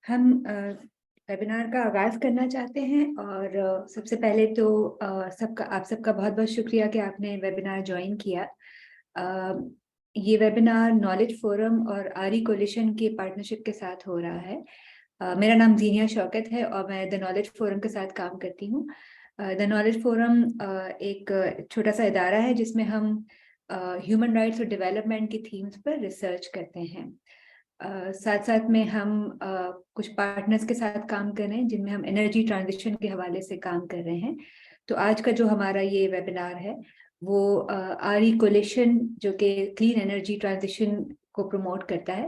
हम वेबिनार का आगाज करना चाहते हैं और सबसे पहले तो आप सबका बहुत बहुत शुक्रिया कि आपने वेबिनार ज्वाइन किया। ये वेबिनार नॉलेज फोरम और आरी कोलिशन की पार्टनरशिप के साथ हो रहा है। मेरा नाम जीनिया शौकत है और मैं द नॉलेज फोरम के साथ काम करती हूँ। द नॉलेज फोरम एक छोटा सा इदारा है जिसमें हम ह्यूमन राइट्स और डेवलपमेंट की थीम्स पर रिसर्च करते हैं। साथ साथ में हम कुछ पार्टनर्स के साथ काम कर रहे हैं जिनमें हम एनर्जी ट्रांजिशन के हवाले से काम कर रहे हैं। तो आज का जो हमारा ये वेबिनार है वो आरी कोलिशन जो कि क्लीन एनर्जी ट्रांजिशन को प्रमोट करता है,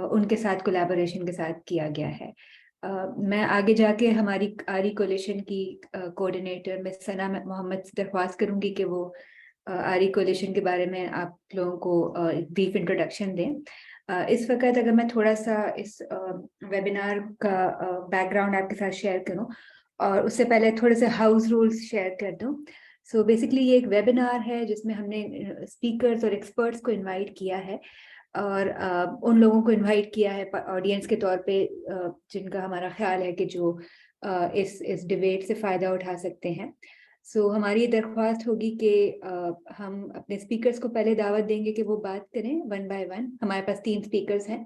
उनके साथ कोलैबोरेशन के साथ किया गया है। मैं आगे जाके हमारी आरी कोलिशन की कोऑर्डिनेटर मिस सना मोहम्मद से दरख्वास्त करूंगी कि वो आरी कोलिशन के बारे में आप लोगों को एक ब्रीफ इंट्रोडक्शन दें। इस वक्त अगर मैं थोड़ा सा इस वेबिनार का बैकग्राउंड आपके साथ शेयर करूं और उससे पहले थोड़े से हाउस रूल्स शेयर कर दूं। सो बेसिकली ये एक वेबिनार है जिसमें हमने स्पीकर्स और एक्सपर्ट्स को इनवाइट किया है और उन लोगों को इनवाइट किया है ऑडियंस के तौर पे जिनका हमारा ख्याल है कि जो इस डिबेट से फ़ायदा उठा सकते हैं। सो हमारी दरख्वास्त होगी कि हम अपने स्पीकर्स को पहले दावत देंगे कि वो बात करें वन बाय वन। हमारे पास 3 स्पीकर्स हैं।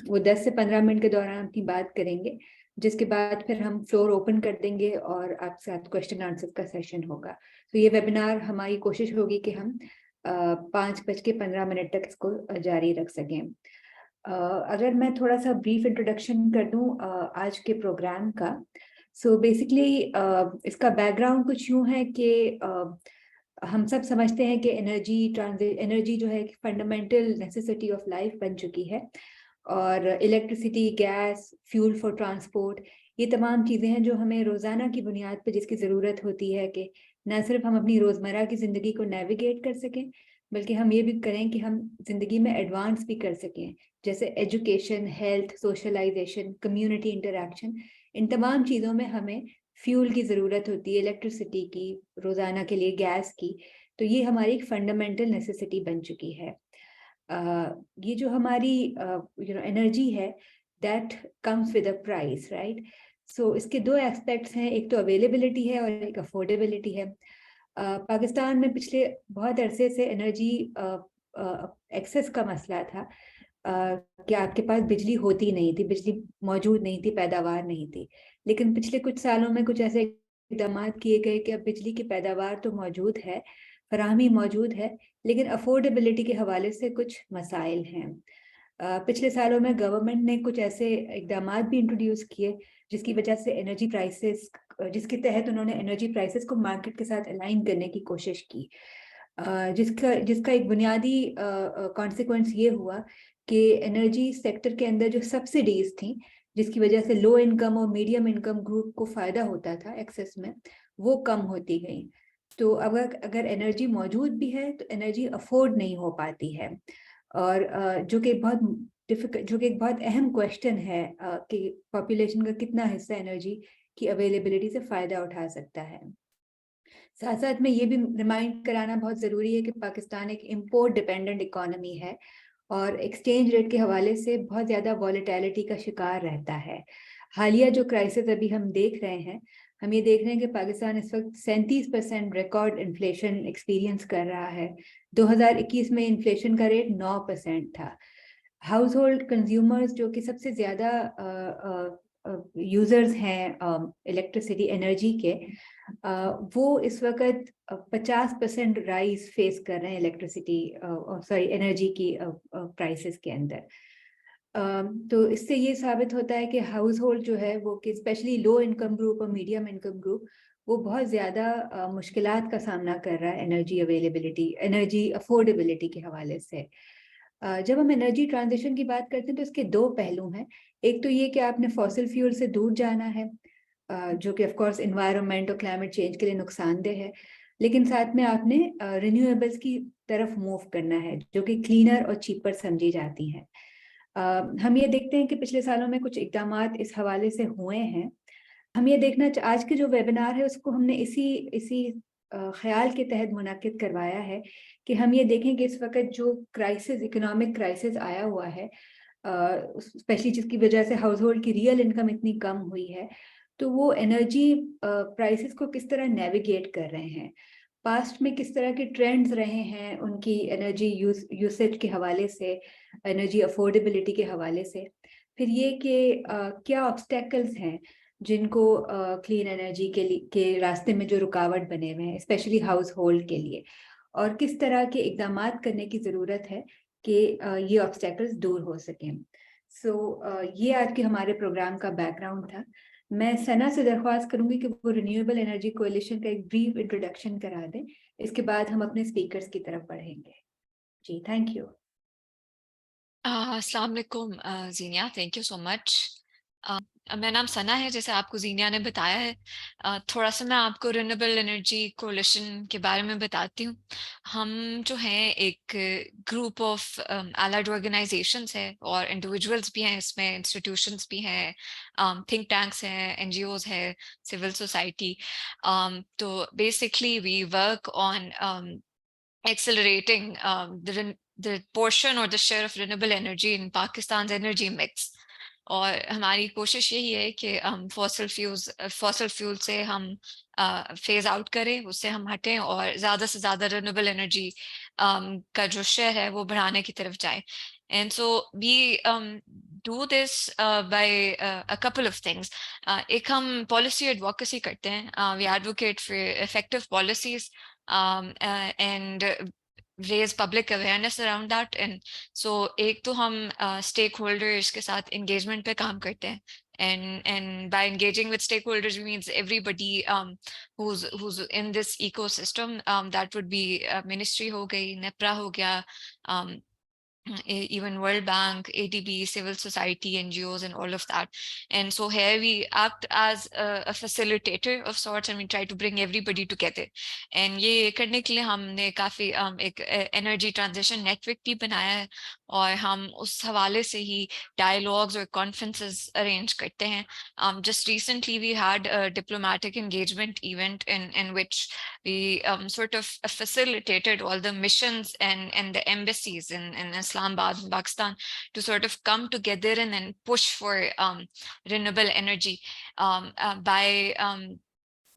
वो 10 से 15 मिनट के दौरान अपनी बात करेंगे, जिसके बाद फिर हम फ्लोर ओपन कर देंगे और आपके साथ क्वेश्चन आंसर का सेशन होगा। तो ये वेबिनार हमारी कोशिश होगी कि हम 5:15 तक इसको जारी रख सकें। अगर मैं थोड़ा सा ब्रीफ इंट्रोडक्शन कर दूं आज के प्रोग्राम का। सो बेसिकली इसका बैकग्राउंड कुछ यूं है कि हम सब समझते हैं कि एनर्जी जो है फंडामेंटल नेसेसिटी ऑफ लाइफ बन चुकी है और electricity, gas, fuel for transport, ये तमाम चीज़ें हैं जो हमें रोज़ाना की बुनियाद पर जिसकी ज़रूरत होती है कि न सिर्फ हम अपनी रोज़मर्रा की ज़िंदगी को नेविगेट कर सकें बल्कि हम ये भी करें कि हम ज़िंदगी में एडवांस भी कर सकें, जैसे education, health, socialization, community interaction. इन तमाम चीज़ों में हमें फ्यूल की ज़रूरत होती है, इलेक्ट्रिसिटी की, रोज़ाना के लिए गैस की। तो ये हमारी एक फंडामेंटल नेसेसिटी बन चुकी है। ये जो हमारी एनर्जी है that comes with a price, right. So इसके 2 एस्पेक्ट्स हैं, एक तो अवेलेबिलिटी है और एक अफोर्डेबिलिटी है। पाकिस्तान में पिछले बहुत अरसे से एनर्जी एक्सेस का मसला था कि आपके पास बिजली होती नहीं थी, बिजली मौजूद नहीं थी, पैदावार नहीं थी। लेकिन पिछले कुछ सालों में कुछ ऐसे इकदाम किए गए कि अब बिजली की पैदावार तो मौजूद है, फराहमी मौजूद है, लेकिन अफोर्डेबिलिटी के हवाले से कुछ मसाइल हैं। पिछले सालों में गवर्नमेंट ने कुछ ऐसे इकदाम भी इंट्रोड्यूस किए जिसकी वजह से एनर्जी प्राइसेस, जिसके तहत उन्होंने एनर्जी प्राइसेस को मार्केट के साथ अलाइन करने की कोशिश की, जिसका एक बुनियादी कॉन्सिक्वेंस ये हुआ कि एनर्जी सेक्टर के अंदर जो सब्सिडीज थी, जिसकी वजह से लो इनकम और मीडियम इनकम ग्रुप को फायदा होता था एक्सेस में, वो कम होती गई। तो अगर एनर्जी मौजूद भी है तो एनर्जी अफोर्ड नहीं हो पाती है, और जो कि एक बहुत अहम क्वेश्चन है कि पॉपुलेशन का कितना हिस्सा एनर्जी की अवेलेबिलिटी से फायदा उठा सकता है। साथ साथ में ये भी रिमाइंड कराना बहुत ज़रूरी है कि पाकिस्तान एक इम्पोर्ट डिपेंडेंट इकोनॉमी है और एक्सचेंज रेट के हवाले से बहुत ज़्यादा वॉलेटिलिटी का शिकार रहता है। हालिया जो क्राइसिस अभी हम देख रहे हैं, हम ये देख रहे हैं कि पाकिस्तान इस वक्त 37% रिकॉर्ड इन्फ्लेशन एक्सपीरियंस कर रहा है। 2021 में इन्फ्लेशन का रेट 9% था। हाउस होल्ड कंज्यूमर्स जो कि सबसे ज़्यादा यूजर्स हैं इलेक्ट्रिसिटी एनर्जी के, वो इस वक्त 50% राइज फेस कर रहे हैं एनर्जी की प्राइसेस के अंदर। तो इससे ये साबित होता है कि हाउस होल्ड जो है वो कि स्पेशली लो इनकम ग्रुप और मीडियम इनकम ग्रुप वो बहुत ज़्यादा मुश्किलात का सामना कर रहा है एनर्जी अफोर्डेबिलिटी के हवाले से। जब हम एनर्जी ट्रांजिशन की बात करते हैं तो इसके 2 पहलू हैं। एक तो ये कि आपने फॉसिल फ्यूल से दूर जाना है, जो कि ऑफ कोर्स एनवायरनमेंट और क्लाइमेट चेंज के लिए नुकसानदेह है, लेकिन साथ में आपने रिन्यूएबल्स की तरफ मूव करना है जो कि क्लीनर और चीपर समझी जाती हैं। हम ये देखते हैं कि पिछले सालों में कुछ इकदामात इस हवाले से हुए हैं। हम ये देखना, आज के जो वेबिनार है उसको हमने इसी ख्याल के तहत मुनाकिद करवाया है कि हम ये देखें कि इस वक्त जो इकोनॉमिक क्राइसिस आया हुआ है, स्पेशली जिसकी वजह से हाउस होल्ड की रियल इनकम इतनी कम हुई है, तो वो एनर्जी प्राइसेस को किस तरह नेविगेट कर रहे हैं, पास्ट में किस तरह के ट्रेंड्स रहे हैं उनकी एनर्जी यूसेज के हवाले से, एनर्जी अफोर्डेबिलिटी के हवाले से, फिर ये कि क्या ऑब्स्टेकल्स हैं जिनको क्लीन एनर्जी के रास्ते में जो रुकावट बने हुए हैं स्पेशली हाउस होल्ड के लिए, और किस तरह के इकदामात करने की ज़रूरत है कि ये ऑब्स्टेकल्स दूर हो सकें। ये आज के हमारे प्रोग्राम का बैकग्राउंड था। मैं सना से दरख्वास्त करूंगी कि वो रिन्यूएबल एनर्जी कोalition का एक ब्रीफ इंट्रोडक्शन करा दें, इसके बाद हम अपने स्पीकर्स की तरफ बढ़ेंगे। जी, थैंक यू। अस्सलाम वालेकुम जीनिया, थैंक यू सो मच। मेरा नाम सना है, जैसे आपको जीनिया ने बताया है। थोड़ा सा मैं आपको रिन्यूएबल एनर्जी कोalition के बारे में बताती हूँ। हम जो हैं एक ग्रुप ऑफ allied ऑर्गेनाइजेशंस है और इंडिविजुअल्स भी हैं, इसमें इंस्टीट्यूशंस भी हैं, थिंक टैंक्स हैं, एनजीओज है, सिविल सोसाइटी। तो basically we work on accelerating the portion or the share of renewable energy in Pakistan's energy mix. और हमारी कोशिश यही है कि हम फॉसिल फ्यूल से हम फेज आउट करें, उससे हम हटें और ज़्यादा से ज़्यादा रिन्यूएबल एनर्जी का जो शेयर है वो बढ़ाने की तरफ जाए। And so we do this by a couple of things. एक हम policy advocacy करते हैं, we advocate for effective policies and raise public awareness around that. And so एक तो हम stakeholders के साथ engagement पे काम करते हैं, and by engaging with stakeholders means everybody who's in this ecosystem, that would be ministry हो गई, नेप्रा हो गया, even World Bank, ADB, civil society, NGOs, and all of that. And so here we act as a facilitator of sorts, and we try to bring everybody together. And ये करने के लिए हमने काफी एक energy transition network भी बनाया है, और हम उस हवाले से ही dialogues और conferences arrange करते हैं. Just recently we had a diplomatic engagement event in which we sort of facilitated all the missions and the embassies in Islamabad, in Pakistan, to sort of come together and then push for renewable energy by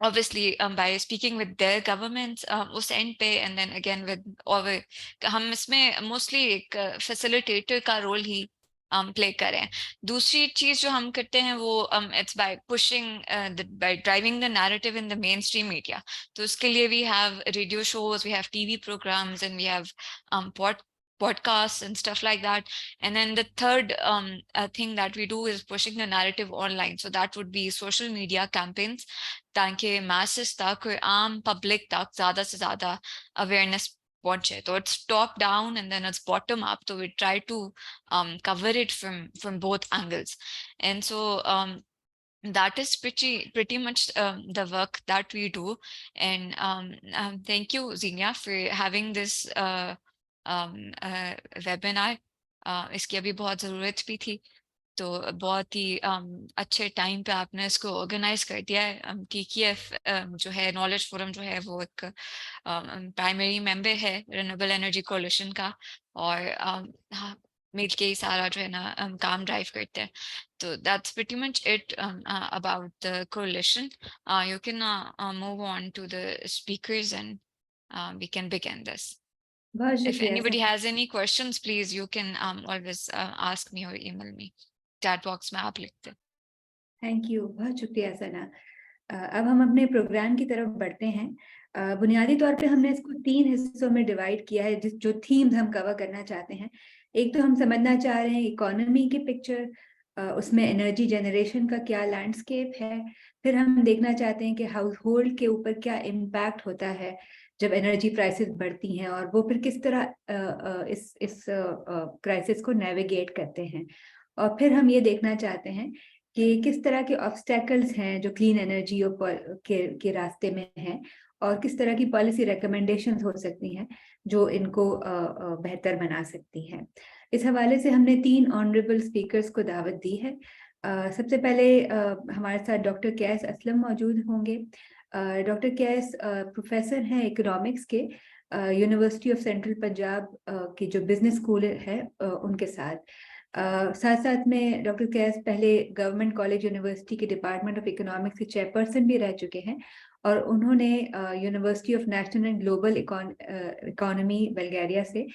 obviously by speaking with their governments उस end पे, and then again with और हम इसमें mostly एक facilitator का role ही play करें. दूसरी चीज जो हम करते हैं वो it's by pushing by driving the narrative in the mainstream media. तो उसके लिए we have radio shows, we have TV programs, and we have podcasts and stuff like that. And then the third thing that we do is pushing the narrative online. So that would be social media campaigns, ताकि masses तक और आम public तक ज़्यादा से ज़्यादा awareness पहुंचे. So it's top down and then it's bottom up. So we try to cover it from both angles. And so that is pretty much the work that we do. And thank you, Zinia, for having this webinar. इसकी अभी बहुत ज़रूरत भी थी, तो बहुत ही अच्छे time पे आपने इसको ऑर्गेनाइज कर दिया है. KKF जो है नॉलेज फोरम जो है वो एक प्राइमरी मेंबर है रिन्यूएबल एनर्जी कोalition का, और मिल के ही सारा जो है ना काम ड्राइव करते हैं. तो that's pretty much it about the coalition. You can move on to the speakers and we can begin this. बहुत If शुक्रिया anybody Sana. has any questions, please you can always ask me or email me. Chat box में आप लिखते. Thank you, बहुत शुक्रिया सना। अब हम अपने प्रोग्राम की तरफ बढ़ते हैं। बुनियादी तौर पे हमने इसको 3 हिस्सों में डिवाइड किया है, जो थीम्स हम कवर करना चाहते हैं। एक तो हम समझना चाह रहे हैं इकोनॉमी की पिक्चर, उसमें एनर्जी जनरेशन का क्या लैंडस्केप है। फिर हम देखना चाहते हैं कि हाउस होल्ड के ऊपर क्या इम्पैक्ट होता है जब एनर्जी प्राइसेस बढ़ती हैं, और वो फिर किस तरह इस क्राइसिस को नेविगेट करते हैं। और फिर हम ये देखना चाहते हैं कि किस तरह के ऑब्स्टेकल्स हैं जो क्लीन एनर्जी के रास्ते में हैं, और किस तरह की पॉलिसी रिकमेंडेशंस हो सकती हैं जो इनको बेहतर बना सकती हैं। इस हवाले से हमने 3 ऑनरेबल स्पीकर्स को दावत दी है। सबसे पहले हमारे साथ डॉक्टर कैस असलम मौजूद होंगे। डॉक्टर कैस प्रोफेसर हैं इकोनॉमिक्स के यूनिवर्सिटी ऑफ सेंट्रल पंजाब के जो बिजनेस स्कूल है उनके साथ। साथ साथ में डॉक्टर कैस पहले गवर्नमेंट कॉलेज यूनिवर्सिटी के डिपार्टमेंट ऑफ इकोनॉमिक्स के चेयरपर्सन भी रह चुके हैं, और उन्होंने university of national and global economy Bulgaria से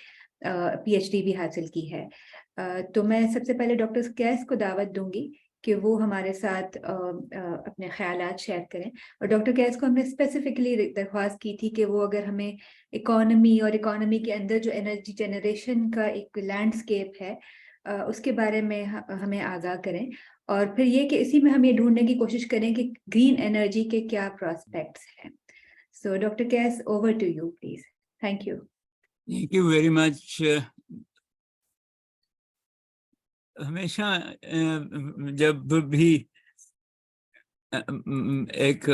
पीएचडी भी हासिल की है। तो मैं सबसे पहले डॉक्टर कैस को दावत दूंगी कि वो हमारे साथ अपने ख्यालात शेयर करें। और डॉक्टर कैस को हमने स्पेसिफिकली दरख्वास्त की थी कि वो अगर हमें इकोनॉमी और इकोनॉमी के अंदर जो एनर्जी जनरेशन का एक लैंडस्केप है उसके बारे में हमें आगाह करें, और फिर ये कि इसी में हम ये ढूंढने की कोशिश करें कि ग्रीन एनर्जी के क्या प्रोस्पेक्ट्स हैं। So doctor Cass, over to you please. Thank you. Thank you very much. हमेशा जब भी एक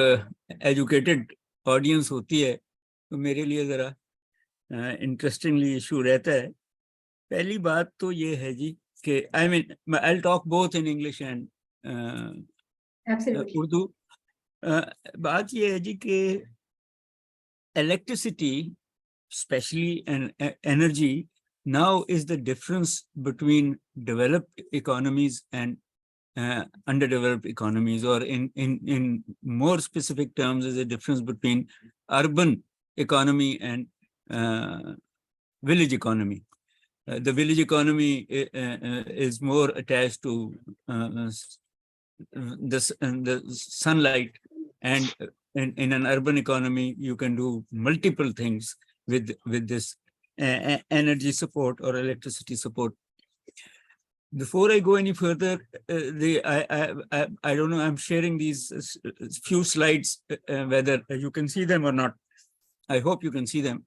एजुकेटेड ऑडियंस होती है तो मेरे लिए ज़रा इंटरेस्टिंगली इशू रहता है। पहली बात तो ये है जी कि I mean I will talk both in English and Urdu. बात ये है जी कि electricity especially and energy now is the difference between developed economies and underdeveloped economies, or in more specific terms is a difference between urban economy and village economy. The village economy is more attached to the sunlight, and in an urban economy you can do multiple things with this energy support or electricity support. Before I go any further, I don't know, I'm sharing these few slides, whether you can see them or not. I hope you can see them.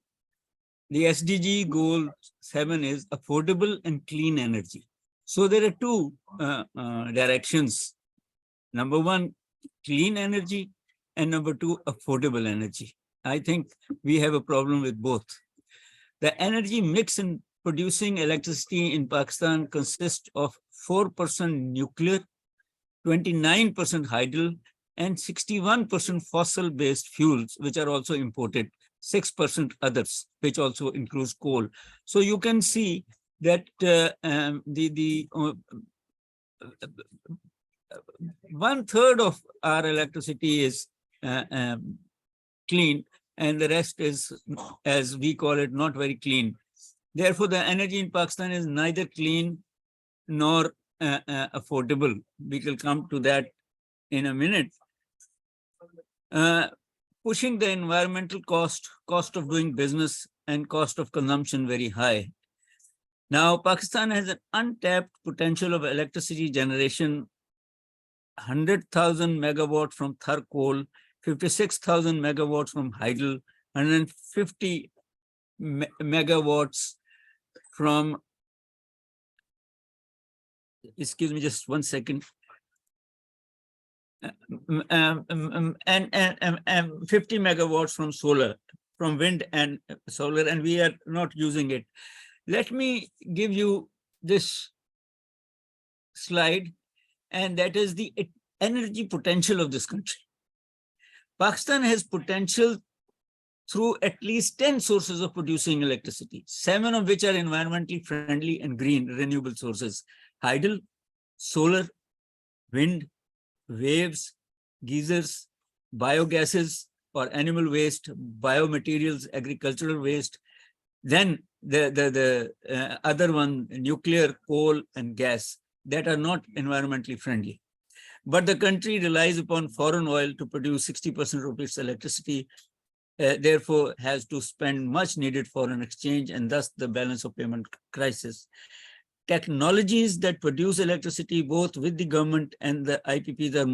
The SDG goal 7 is affordable and clean energy. So there are two directions. Number one, clean energy, and number two, affordable energy. I think we have a problem with both. The energy mix in producing electricity in Pakistan consists of 4% nuclear, 29% hydro, and 61% fossil-based fuels, which are also imported, 6% others, which also includes coal. So you can see that one third of our electricity is clean, and the rest is, as we call it, not very clean. Therefore, the energy in Pakistan is neither clean nor affordable. We will come to that in a minute. Pushing the environmental cost of doing business, and cost of consumption very high. Now, Pakistan has an untapped potential of electricity generation, 100,000 megawatt from Thar coal, 56,000 megawatts from hydel, 150 megawatts from, excuse me, just 1 second, and 50 megawatts from solar, from wind and solar, and we are not using it. Let me give you this slide, and that is the energy potential of this country. Pakistan has potential through at least 10 sources of producing electricity, 7 of which are environmentally friendly and green renewable sources: hydel, solar, wind, waves, geysers, biogases or animal waste, biomaterials, agricultural waste. Then the other one, nuclear, coal and gas, that are not environmentally friendly. But the country relies upon foreign oil to produce 60% of its electricity, therefore has to spend much needed foreign exchange, and thus the balance of payment crisis. Technologies that produce electricity both with the government and the IPPs are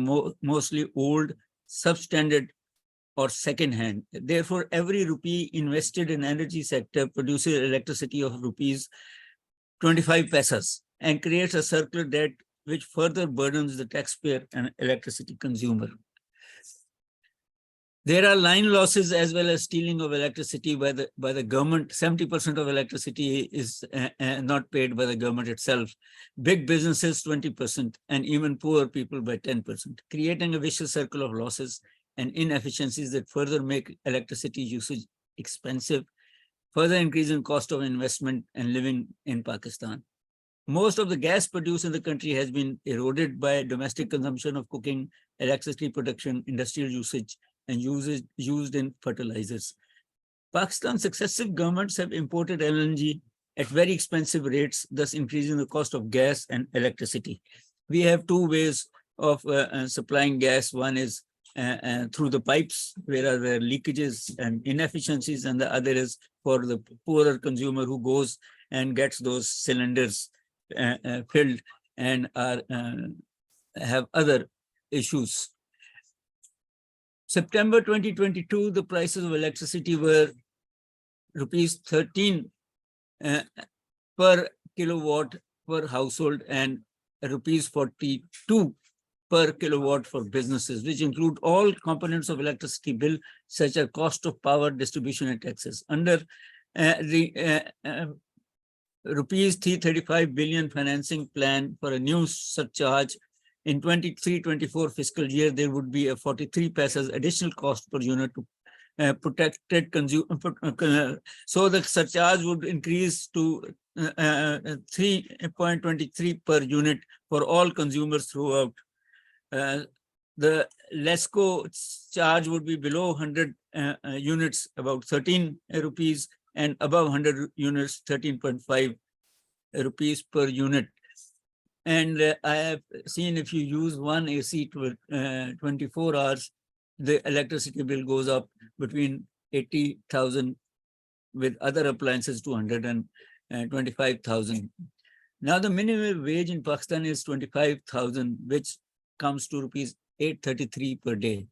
mostly old, substandard or second-hand. Therefore, every rupee invested in energy sector produces electricity of rupees 25 paisas and creates a circular debt which further burdens the taxpayer and electricity consumer. There are line losses as well as stealing of electricity by the government. 70% of electricity is not paid by the government itself. Big businesses 20%, and even poor people by 10%, creating a vicious circle of losses and inefficiencies that further make electricity usage expensive, further increasing cost of investment and living in Pakistan. Most of the gas produced in the country has been eroded by domestic consumption of cooking, electricity production, industrial usage, and used in fertilizers. Pakistan's successive governments have imported LNG at very expensive rates, thus increasing the cost of gas and electricity. We have two ways of supplying gas. One is through the pipes, where there are leakages and inefficiencies, and the other is for the poorer consumer who goes and gets those cylinders filled and have other issues. September 2022, the prices of electricity were rupees 13 per kilowatt per household and rupees 42 per kilowatt for businesses, which include all components of electricity bill, such as cost of power, distribution, and taxes. Under the rupees 335 billion financing plan for a new surcharge in 23-24 fiscal year, there would be a 43 paisas additional cost per unit to protected consumer. So the surcharge would increase to 3.23 per unit for all consumers throughout. The LESCO charge would be below 100 units, about 13 rupees, and above 100 units, 13.5 rupees per unit. And I have seen if you use one AC to 24 hours, the electricity bill goes up between 80,000 with other appliances to 125,000. Now the minimum wage in Pakistan is 25,000, which comes to rupees 833 per day.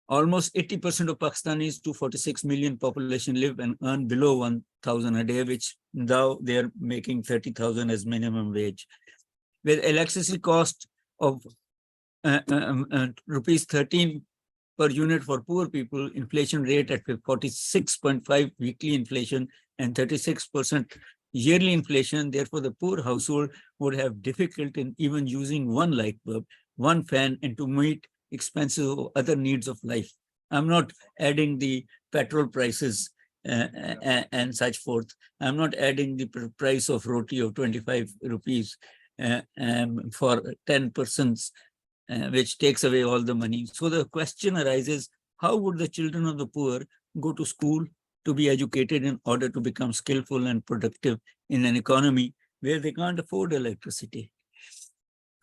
Almost 80% of Pakistanis, 246 million population, live and earn below 1,000 a day, which now they are making 30,000 as minimum wage. With electricity cost of rupees 13 per unit for poor people, inflation rate at 46.5 weekly inflation and 36% yearly inflation. Therefore, the poor household would have difficulty in even using one light bulb, one fan, and to meet expenses of other needs of life. I'm not adding the petrol prices and such forth. I'm not adding the price of roti of 25 rupees for 10 persons, which takes away all the money. So the question arises, how would the children of the poor go to school to be educated in order to become skillful and productive in an economy where they can't afford electricity?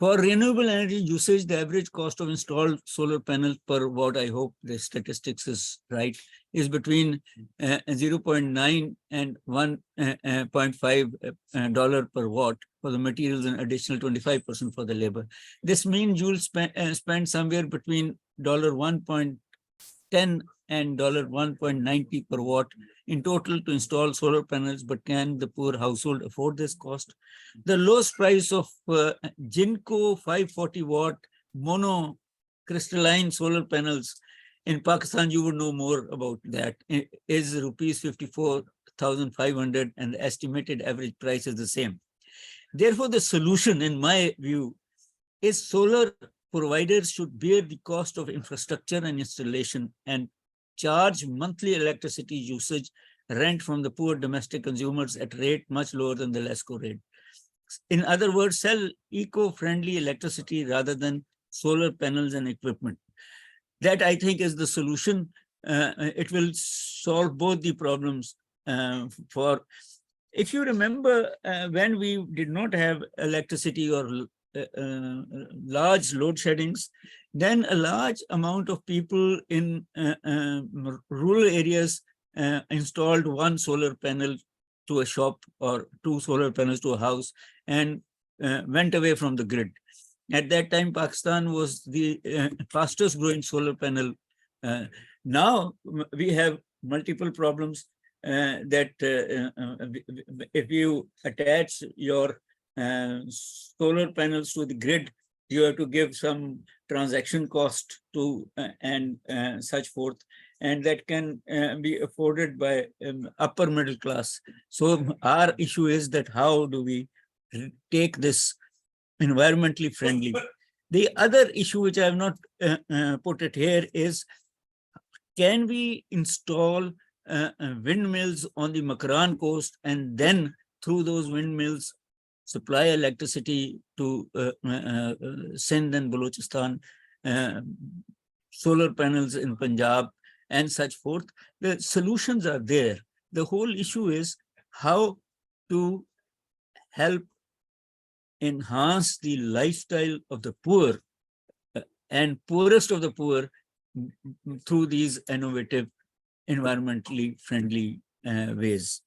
For renewable energy usage, the average cost of installed solar panels per watt, I hope the statistics is right, is between 0.9 and $1.5 per watt for the materials and additional 25% for the labor. This means you'll spend somewhere between $1.10 and $1.90 per watt in total to install solar panels. But can the poor household afford this cost? The lowest price of Jinko 540 watt mono crystalline solar panels in Pakistan, you would know more about that, is rupees 54,500, and the estimated average price is the same. Therefore, the solution, in my view, is solar providers should bear the cost of infrastructure and installation and charge monthly electricity usage rent from the poor domestic consumers at rate much lower than the LESCO rate. In other words, sell eco-friendly electricity rather than solar panels and equipment. That, I think, is the solution. It will solve both the problems. If you remember, when we did not have electricity or large load sheddings, then a large amount of people in rural areas installed one solar panel to a shop or two solar panels to a house and went away from the grid. At that time, Pakistan was the fastest growing solar panel. Now we have multiple problems that if you attach your solar panels to the grid, you have to give some transaction cost to and such forth, and that can be afforded by upper middle class. So our issue is that how do we take this environmentally friendly? The other issue, which I have not put it here, is can we install windmills on the Makran coast and then through those windmills supply electricity to Sindh and Balochistan, solar panels in Punjab, and such forth. The solutions are there. The whole issue is how to help enhance the lifestyle of the poor and poorest of the poor through these innovative, environmentally friendly ways.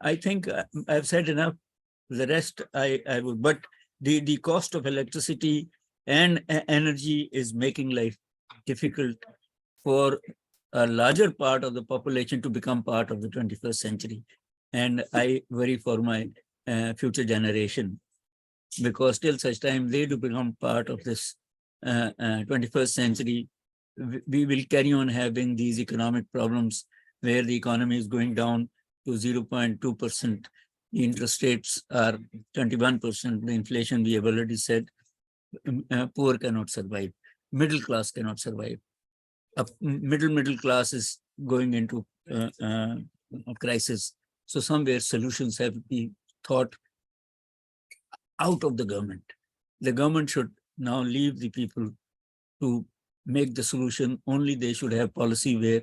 I think I've said enough. The rest I would, but the cost of electricity and energy is making life difficult for a larger part of the population to become part of the 21st century. And I worry for my future generation, because till such time they do become part of this 21st century, we will carry on having these economic problems where the economy is going down to 0.2%. The interest rates are 21%. The inflation, we have already said, poor cannot survive. Middle class cannot survive. Middle class is going into a crisis. So somewhere solutions have to be thought out of the government. The government should now leave the people to make the solution. Only they should have policy where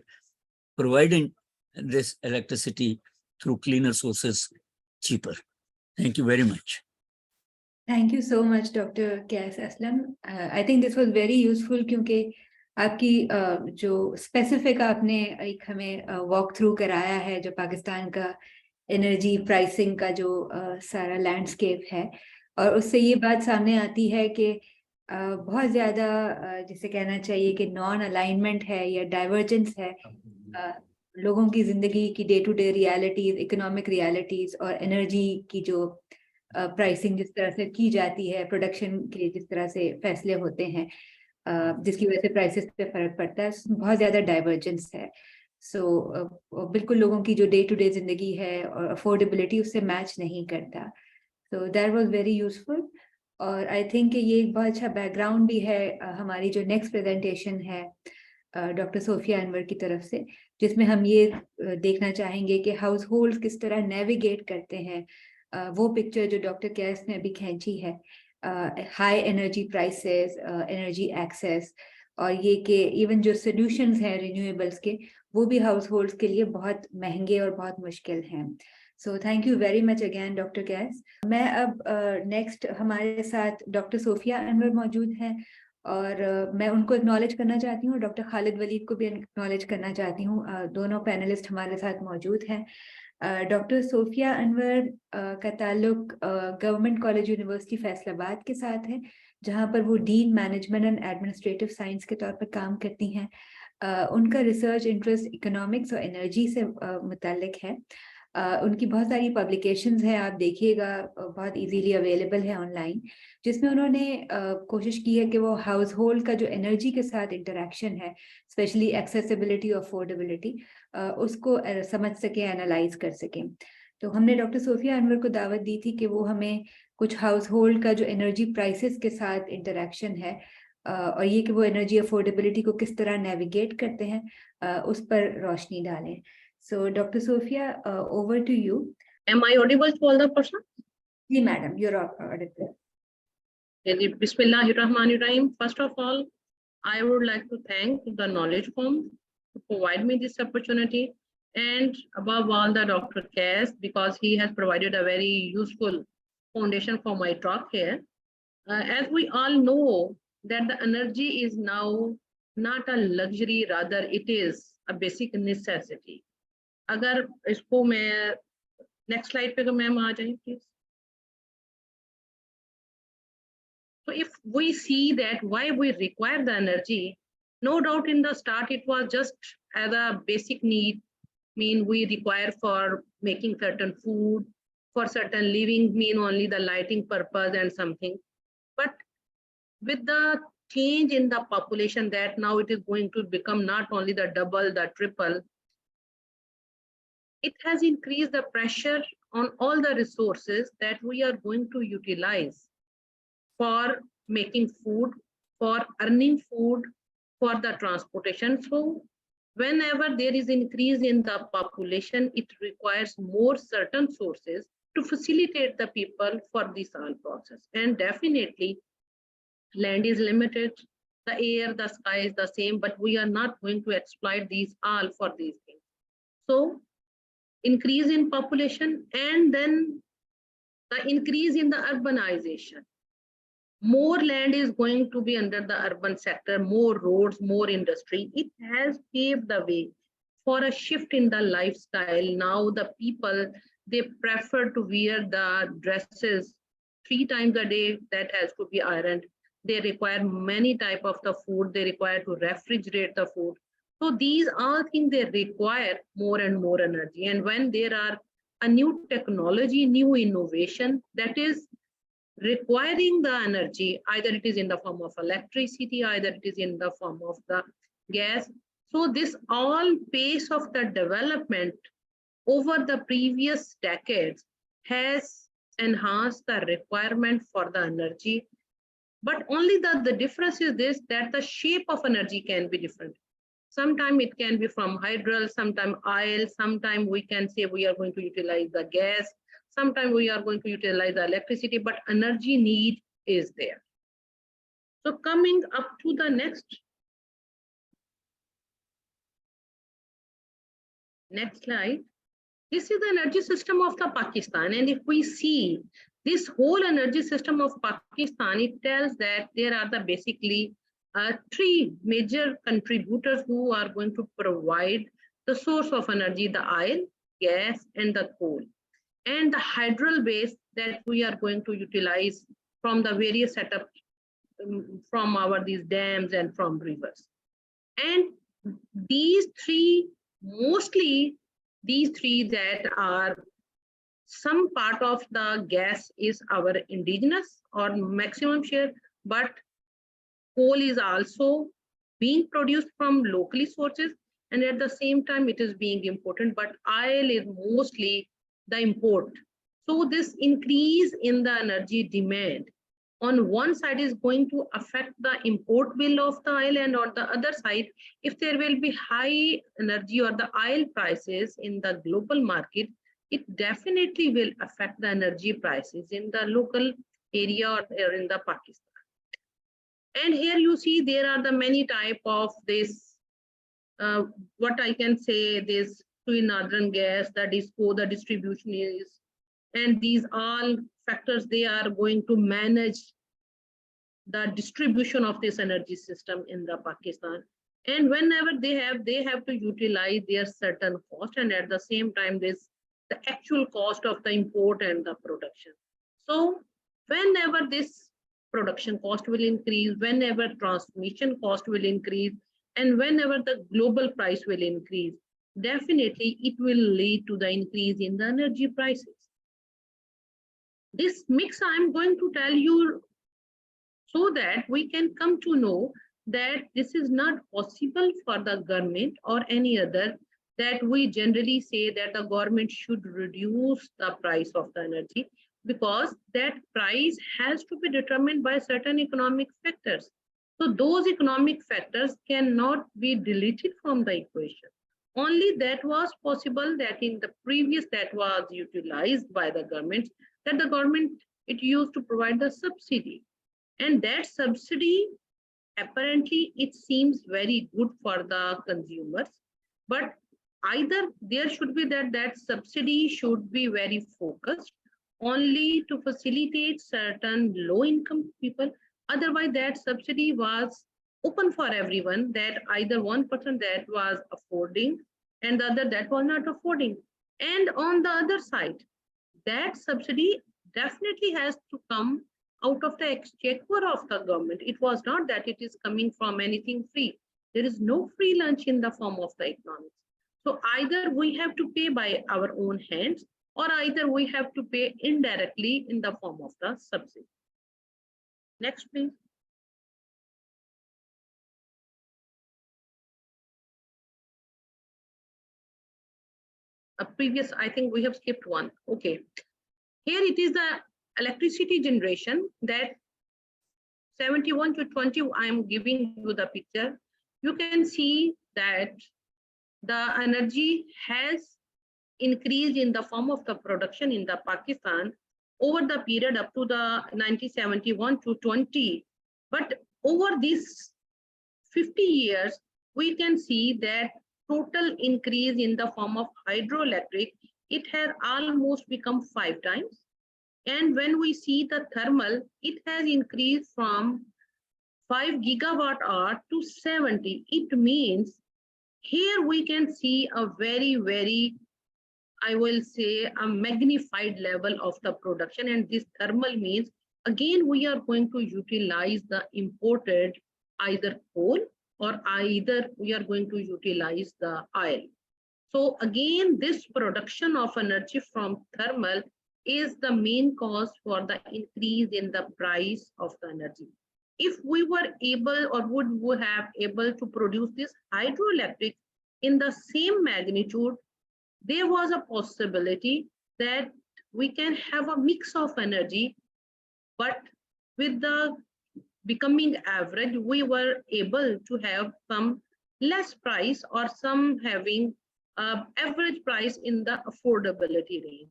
providing this electricity through cleaner sources cheaper. Thank you very much. Thank you so much, Dr. Qais Aslam. I think this was very useful क्योंकि आपकी जो specific आपने एक हमें walk through कराया है जो पाकिस्तान का energy pricing का जो सारा landscape है, और उससे ये बात सामने आती है कि बहुत ज़्यादा जिसे कहना चाहिए कि non alignment है या divergence है लोगों की ज़िंदगी की day to day realities, economic realities और energy की जो प्राइसिंग जिस तरह से की जाती है, प्रोडक्शन के जिस तरह से फैसले होते हैं, जिसकी वजह से प्राइसेस पे फर्क पड़ता है, बहुत ज़्यादा डाइवर्जेंस है. सो बिल्कुल लोगों की जो डे टू डे जिंदगी है और अफोर्डेबिलिटी उससे मैच नहीं करता. So that was very useful. और आई थिंक ये एक बहुत अच्छा बैकग्राउंड भी है हमारी जो नेक्स्ट प्रेजेंटेशन है डॉक्टर सोफिया अनवर की तरफ से, जिसमें हम ये देखना चाहेंगे कि हाउस होल्ड्स किस तरह नेविगेट करते हैं. वो पिक्चर जो डॉक्टर कैस ने अभी खींची है, high energy prices, energy access, और ये कि इवन जो सॉल्यूशंस हैं रिन्यूएबल्स के, वो भी हाउस होल्ड्स के लिए बहुत महंगे और बहुत मुश्किल हैं. So thank you very much again doctor कैस. मैं अब नेक्स्ट हमारे साथ डॉक्टर सोफिया अनवर मौजूद हैं, और मैं उनको एक्नॉलेज करना चाहती हूँ, डॉक्टर खालिद वलीद को भी एक्नॉलेज करना चाहती हूँ. दोनों पैनलिस्ट हमारे साथ मौजूद हैं. डॉक्टर सोफिया अनवर का ताल्लुक गवर्नमेंट कॉलेज यूनिवर्सिटी फैसलाबाद के साथ है, जहां पर वो dean management and administrative science के तौर पर काम करती हैं. उनका रिसर्च इंटरेस्ट इकोनॉमिक्स और एनर्जी से मुताल्लिक है. उनकी बहुत सारी पब्लिकेशंस हैं, आप देखिएगा, बहुत इजीली अवेलेबल है ऑनलाइन, जिसमें उन्होंने कोशिश की है कि वो हाउस होल्ड का जो एनर्जी के साथ इंटरेक्शन है, स्पेशली एक्सेसिबिलिटी और अफोर्डेबिलिटी, उसको समझ सकें, एनालाइज कर सकें. तो हमने डॉक्टर सोफिया अनवर को दावत दी थी कि वो हमें कुछ हाउस होल्ड का जो एनर्जी प्राइसेस के साथ इंटरेक्शन है और ये कि वो एनर्जी अफोर्डेबिलिटी को किस तरह नेविगेट करते हैं, उस पर रोशनी डालें. So, Dr. Sophia, over to you. Am I audible to all the person? Yes, madam, you're audible. Bismillahirrahmanirrahim. First of all, I would like to thank the Knowledge Forum to provide me this opportunity, and above all the Dr. Qais, because he has provided a very useful foundation for my talk here. As we all know that the energy is now not a luxury, rather it is a basic necessity. अगर इसको मैं next slide पे ma'am आ जाए please. So if we see that why we require the energy, no doubt in the start it was just as a basic need, mean we require for making certain food, for certain living, mean only the lighting purpose and something. But with the change in the population that now it is going to become not only the double, the triple, it has increased the pressure on all the resources that we are going to utilize for making food, for earning food, for the transportation. So whenever there is increase in the population, it requires more certain sources to facilitate the people for this all process. And definitely land is limited, the air, the sky is the same, but we are not going to exploit these all for these things. So increase in population and then the increase in the urbanization. More land is going to be under the urban sector, more roads, more industry. It has paved the way for a shift in the lifestyle. Now the people, they prefer to wear the dresses 3 times a day, that has to be ironed. They require many type of the food, they require to refrigerate the food. So these are things they require more and more energy. And when there are a new technology, new innovation that is requiring the energy, either it is in the form of electricity, either it is in the form of the gas. So this all pace of the development over the previous decades has enhanced the requirement for the energy. But only the difference is this, that the shape of energy can be different. Sometimes it can be from hydro, sometimes oil, sometimes we can say we are going to utilize the gas, sometimes we are going to utilize the electricity, but energy need is there. So coming up to the next slide. This is the energy system of the Pakistan. And if we see this whole energy system of Pakistan, it tells that there are the basically 3 major contributors who are going to provide the source of energy, the oil, gas, and the coal. And the hydro base that we are going to utilize from the various setups from our these dams and from rivers. And these 3, mostly these 3 that are some part of the gas is our indigenous or maximum share, but coal is also being produced from locally sources, and at the same time it is being imported, but oil is mostly the import. So this increase in the energy demand on one side is going to affect the import bill of the oil, and on the other side, if there will be high energy or the oil prices in the global market, it definitely will affect the energy prices in the local area or in the Pakistan. And here you see there are the many type of this, what I can say, this twin northern gas, the disco, the distribution is, and these all factors, they are going to manage the distribution of this energy system in the Pakistan. And whenever they have to utilize their certain cost, and at the same time this the actual cost of the import and the production. So whenever this production cost will increase, whenever transmission cost will increase, and whenever the global price will increase, definitely it will lead to the increase in the energy prices. This mix I'm going to tell you so that we can come to know that this is not possible for the government or any other, that we generally say that the government should reduce the price of the energy, because that price has to be determined by certain economic factors. So those economic factors cannot be deleted from the equation. Only that was possible that in the previous that was utilized by the government, that the government, it used to provide the subsidy. And that subsidy, apparently it seems very good for the consumers, but either there should be that subsidy should be very focused only to facilitate certain low income people. Otherwise that subsidy was open for everyone, that either one person that was affording and the other that was not affording. And on the other side, that subsidy definitely has to come out of the exchequer of the government. It was not that it is coming from anything free. There is no free lunch in the form of the economics. So either we have to pay by our own hands, or either we have to pay indirectly in the form of the subsidy. Next, please. A previous, I think we have skipped one. Okay. Here it is the electricity generation, that 71 to 20, I am giving you the picture. You can see that the energy has increase in the form of the production in the Pakistan over the period up to the 1971 to 20. But over these 50 years, we can see that total increase in the form of hydroelectric, it has almost become 5 times. And when we see the thermal, it has increased from 5 gigawatt hour to 70. It means here we can see a very, I will say, a magnified level of the production. And this thermal means, again, we are going to utilize the imported either coal or either we are going to utilize the oil. So again, this production of energy from thermal is the main cause for the increase in the price of the energy. If we were able or would have able to produce this hydroelectric in the same magnitude, there was a possibility that we can have a mix of energy, but with the becoming average, we were able to have some less price or some having average price in the affordability range.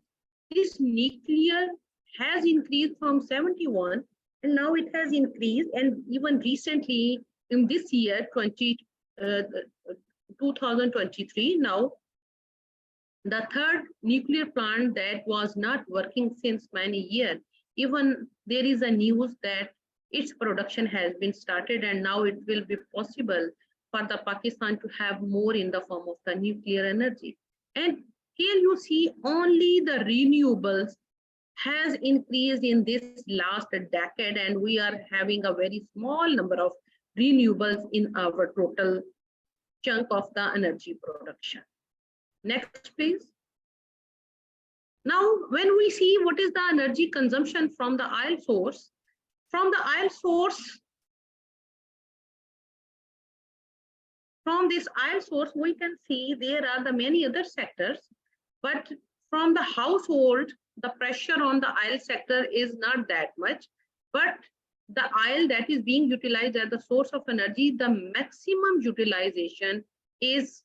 This nuclear has increased from 71 and now it has increased, and even recently in this year 2023, now the third nuclear plant that was not working since many years, even there is a news that its production has been started and now it will be possible for the Pakistan to have more in the form of the nuclear energy. And here you see only the renewables has increased in this last decade, and we are having a very small number of renewables in our total chunk of the energy production. Next, please. Now, when we see what is the energy consumption from the oil source, from this oil source, we can see there are the many other sectors, but from the household, the pressure on the oil sector is not that much, but the oil that is being utilized as the source of energy, the maximum utilization is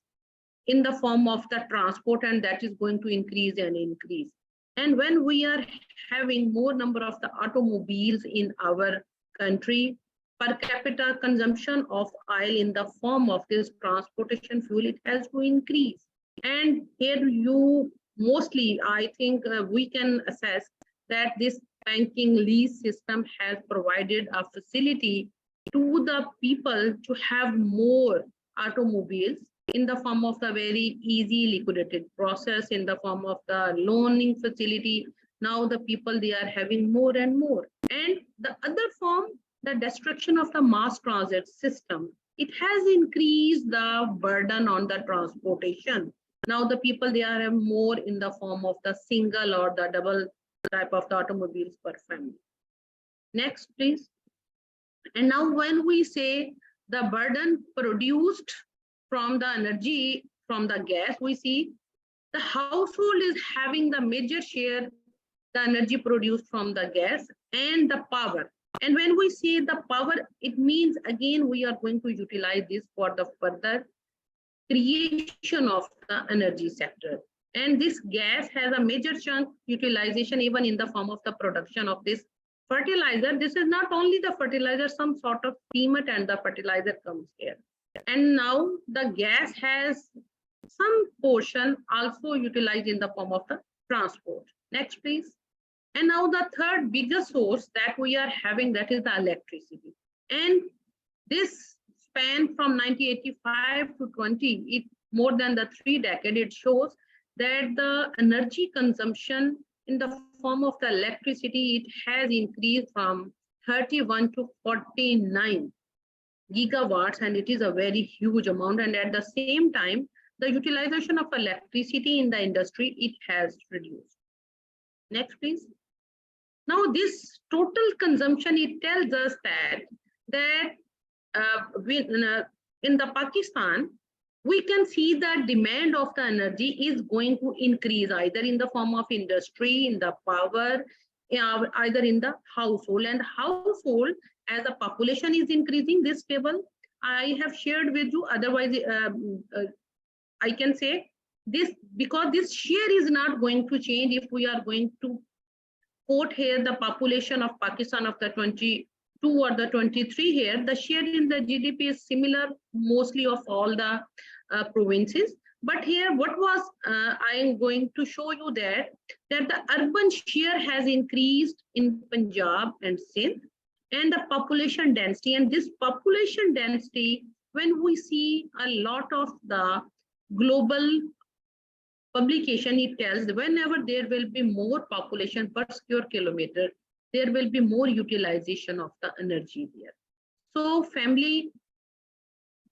in the form of the transport, and that is going to increase and increase. And when we are having more number of the automobiles in our country, per capita consumption of oil in the form of this transportation fuel, it has to increase. And here you mostly, I think we can assess that this banking lease system has provided a facility to the people to have more automobiles in the form of the very easy liquidated process, in the form of the loaning facility. Now the people, they are having more and more. And the other form, the destruction of the mass transit system, it has increased the burden on the transportation. Now the people, they are more in the form of the single or the double type of the automobiles per family. Next, please. And now when we say the burden produced from the energy, from the gas, we see the household is having the major share, the energy produced from the gas and the power. And when we say the power, it means again, we are going to utilize this for the further creation of the energy sector. And this gas has a major chunk utilization even in the form of the production of this fertilizer. This is not only the fertilizer, some sort of cement and the fertilizer comes here. And now the gas has some portion also utilized in the form of the transport. Next, please. And now the third biggest source that we are having, that is the electricity. And this span from 1985 to 20, it more than the 3 decades, it shows that the energy consumption in the form of the electricity, it has increased from 31 to 49 gigawatts, and it is a very huge amount. And at the same time, the utilization of electricity in the industry, it has reduced. Next, please. Now this total consumption, it tells us that in the Pakistan, we can see that demand of the energy is going to increase either in the form of industry, in the power, either in the household. And household, as the population is increasing, this table I have shared with you. Otherwise, I can say because this share is not going to change if we are going to quote here the population of Pakistan of the 22 or the 23 here, the share in the GDP is similar mostly of all the provinces. But here what was I am going to show you that the urban share has increased in Punjab and Sindh, and the population density, and this population density, when we see a lot of the global publication, it tells whenever there will be more population per square kilometer, there will be more utilization of the energy there. So family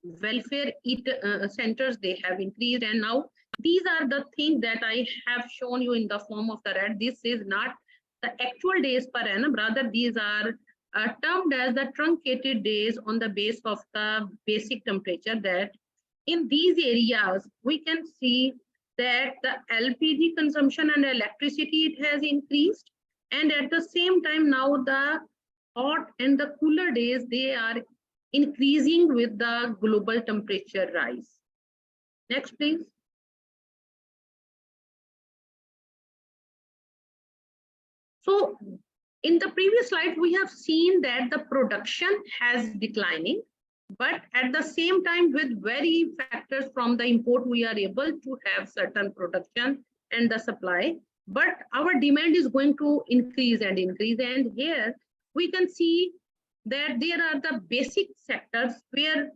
welfare centers, they have increased, and now these are the things that I have shown you in the form of the red. This is not the actual days per annum, rather these are termed as the truncated days on the base of the basic temperature, that in these areas we can see that the LPG consumption and electricity, it has increased, and at the same time now the hot and the cooler days, they are increasing with the global temperature rise. Next, please. So in the previous slide, we have seen that the production has declining, but at the same time, with very factors from the import, we are able to have certain production and the supply, but our demand is going to increase and increase. And here we can see that there are the basic sectors where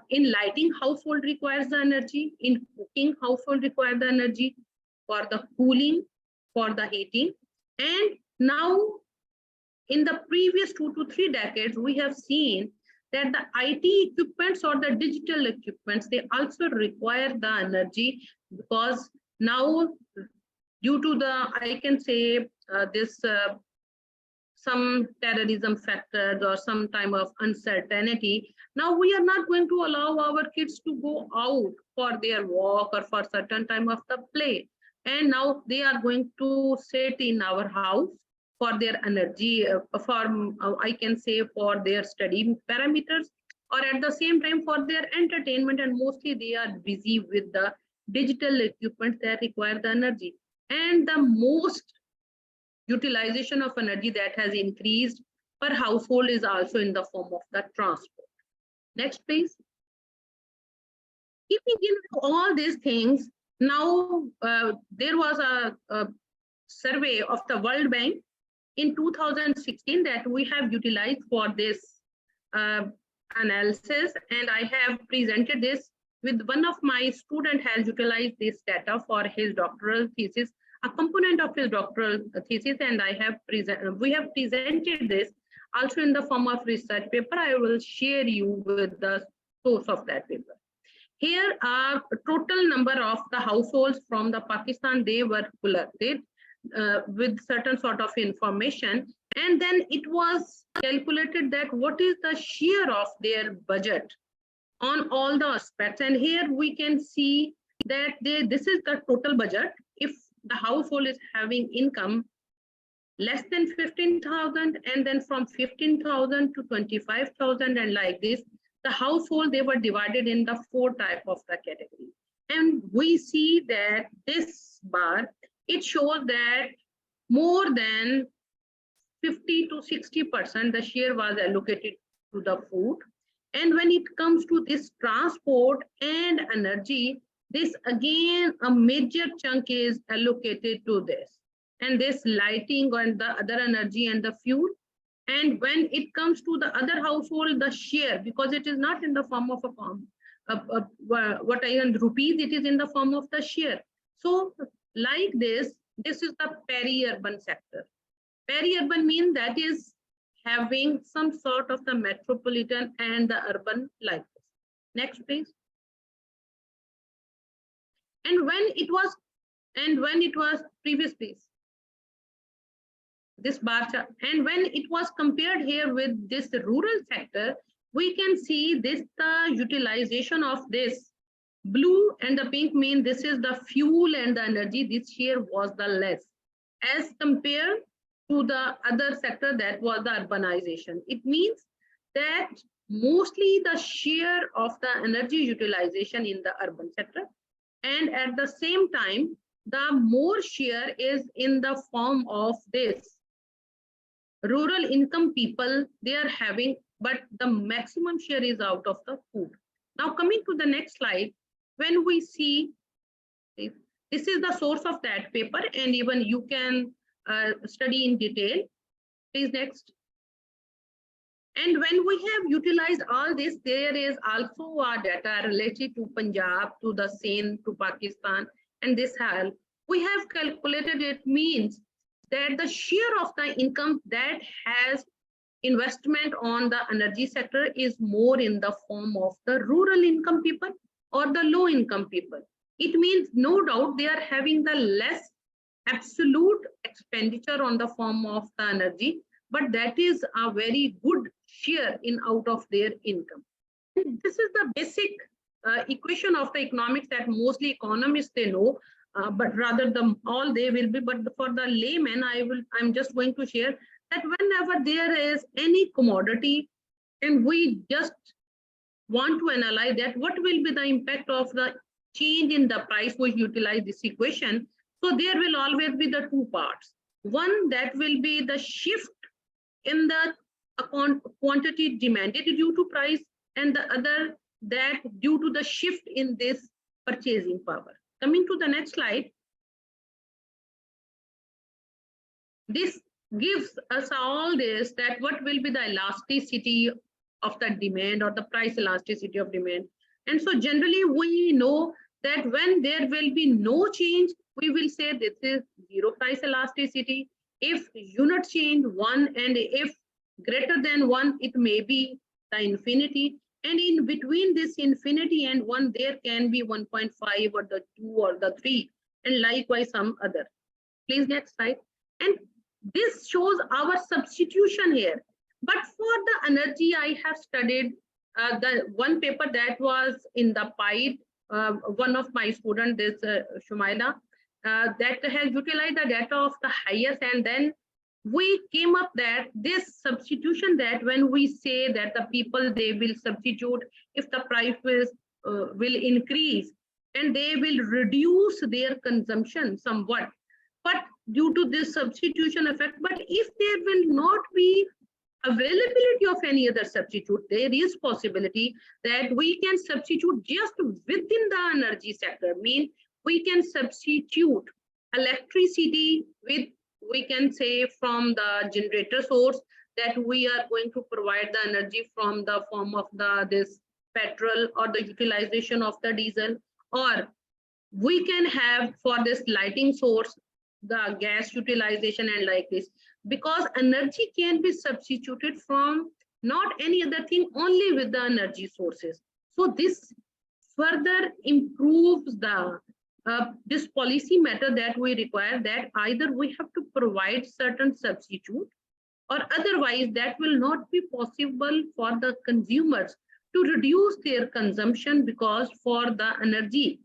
in lighting, household requires the energy, in cooking, household requires the energy, for the cooling, for the heating. And now in the previous 2 to 3 decades, we have seen that the IT equipments or the digital equipments, they also require the energy, because now due to the, I can say some terrorism factors or some time of uncertainty, now we are not going to allow our kids to go out for their walk or for certain time of the play. And now they are going to sit in our house for their energy, I can say for their study parameters, or at the same time for their entertainment, and mostly they are busy with the digital equipment that require the energy. And the most utilization of energy that has increased per household is also in the form of the transport. Next, please. Keeping in all these things, now there was a survey of the World Bank in 2016 that we have utilized for this analysis, and I have presented this with one of my students has utilized this data for his doctoral thesis, a component of his doctoral thesis, and we have presented this also in the form of research paper. I will share you with the source of that paper. Here are total number of the households from the Pakistan, they were collected with certain sort of information, and then it was calculated that what is the share of their budget on all the aspects. And here we can see that this is the total budget. If the household is having income less than 15,000, and then from 15,000 to 25,000, and like this, the household, they were divided in the 4 type of the category. And we see that this bar, it shows that more than 50 to 60% the share was allocated to the food. And when it comes to this transport and energy, this again a major chunk is allocated to this, and this lighting and the other energy and the fuel. And when it comes to the other household, the share, because it is not in the form of a form what I in rupees, it is in the form of the share. So like this is the peri-urban sector. Peri-urban means that is having some sort of the metropolitan and the urban like this. Next, please. And when it was previous, please, this bar chart, and when it was compared here with this rural sector, we can see this the utilization of this blue and the pink mean this is the fuel and the energy. This share was the less as compared to the other sector, that was the urbanization. It means that mostly the share of the energy utilization in the urban sector, And at the same time, the more share is in the form of this rural income people they are having, but the maximum share is out of the food. Now coming to the next slide, when we see this is the source of that paper, and even you can study in detail. Please next. And when we have utilized all this, there is also our data related to Punjab, to the Sindh, to Pakistan, and this help. We have calculated it means that the share of the income that has investment on the energy sector is more in the form of the rural income people or the low income people. It means no doubt they are having the less absolute expenditure on the form of the energy, but that is a very good share in out of their income. This is the basic equation of the economics that mostly economists they know, but rather all they will be. But for the layman, I'm just going to share that whenever there is any commodity, and we just want to analyze that what will be the impact of the change in the price, we utilize this equation. So there will always be the two parts. One that will be the shift in the quantity demanded due to price, and the other that due to the shift in this purchasing power. Coming to the next slide. This gives us all this, that what will be the elasticity of the demand or the price elasticity of demand. And so generally we know that when there will be no change, we will say this is zero price elasticity. If unit change 1, and if greater than 1, it may be the infinity. And in between this infinity and 1, there can be 1.5 or the 2 or the 3, and likewise some other. Please next slide. And this shows our substitution here. But for the energy, I have studied the one paper that was in the PIDE, one of my students, this Shumaila, that has utilized the data of the highest, and then we came up that this substitution, that when we say that the people they will substitute if the price will increase, and they will reduce their consumption somewhat, but due to this substitution effect. But if there will not be availability of any other substitute, there is possibility that we can substitute just within the energy sector. Mean we can substitute electricity with, we can say, from the generator source, that we are going to provide the energy from the form of this petrol or the utilization of the diesel, or we can have for this lighting source the gas utilization, and like this, because energy can be substituted from not any other thing, only with the energy sources. So this further improves the this policy matter that we require, that either we have to provide certain substitute, or otherwise that will not be possible for the consumers to reduce their consumption, because for the energy,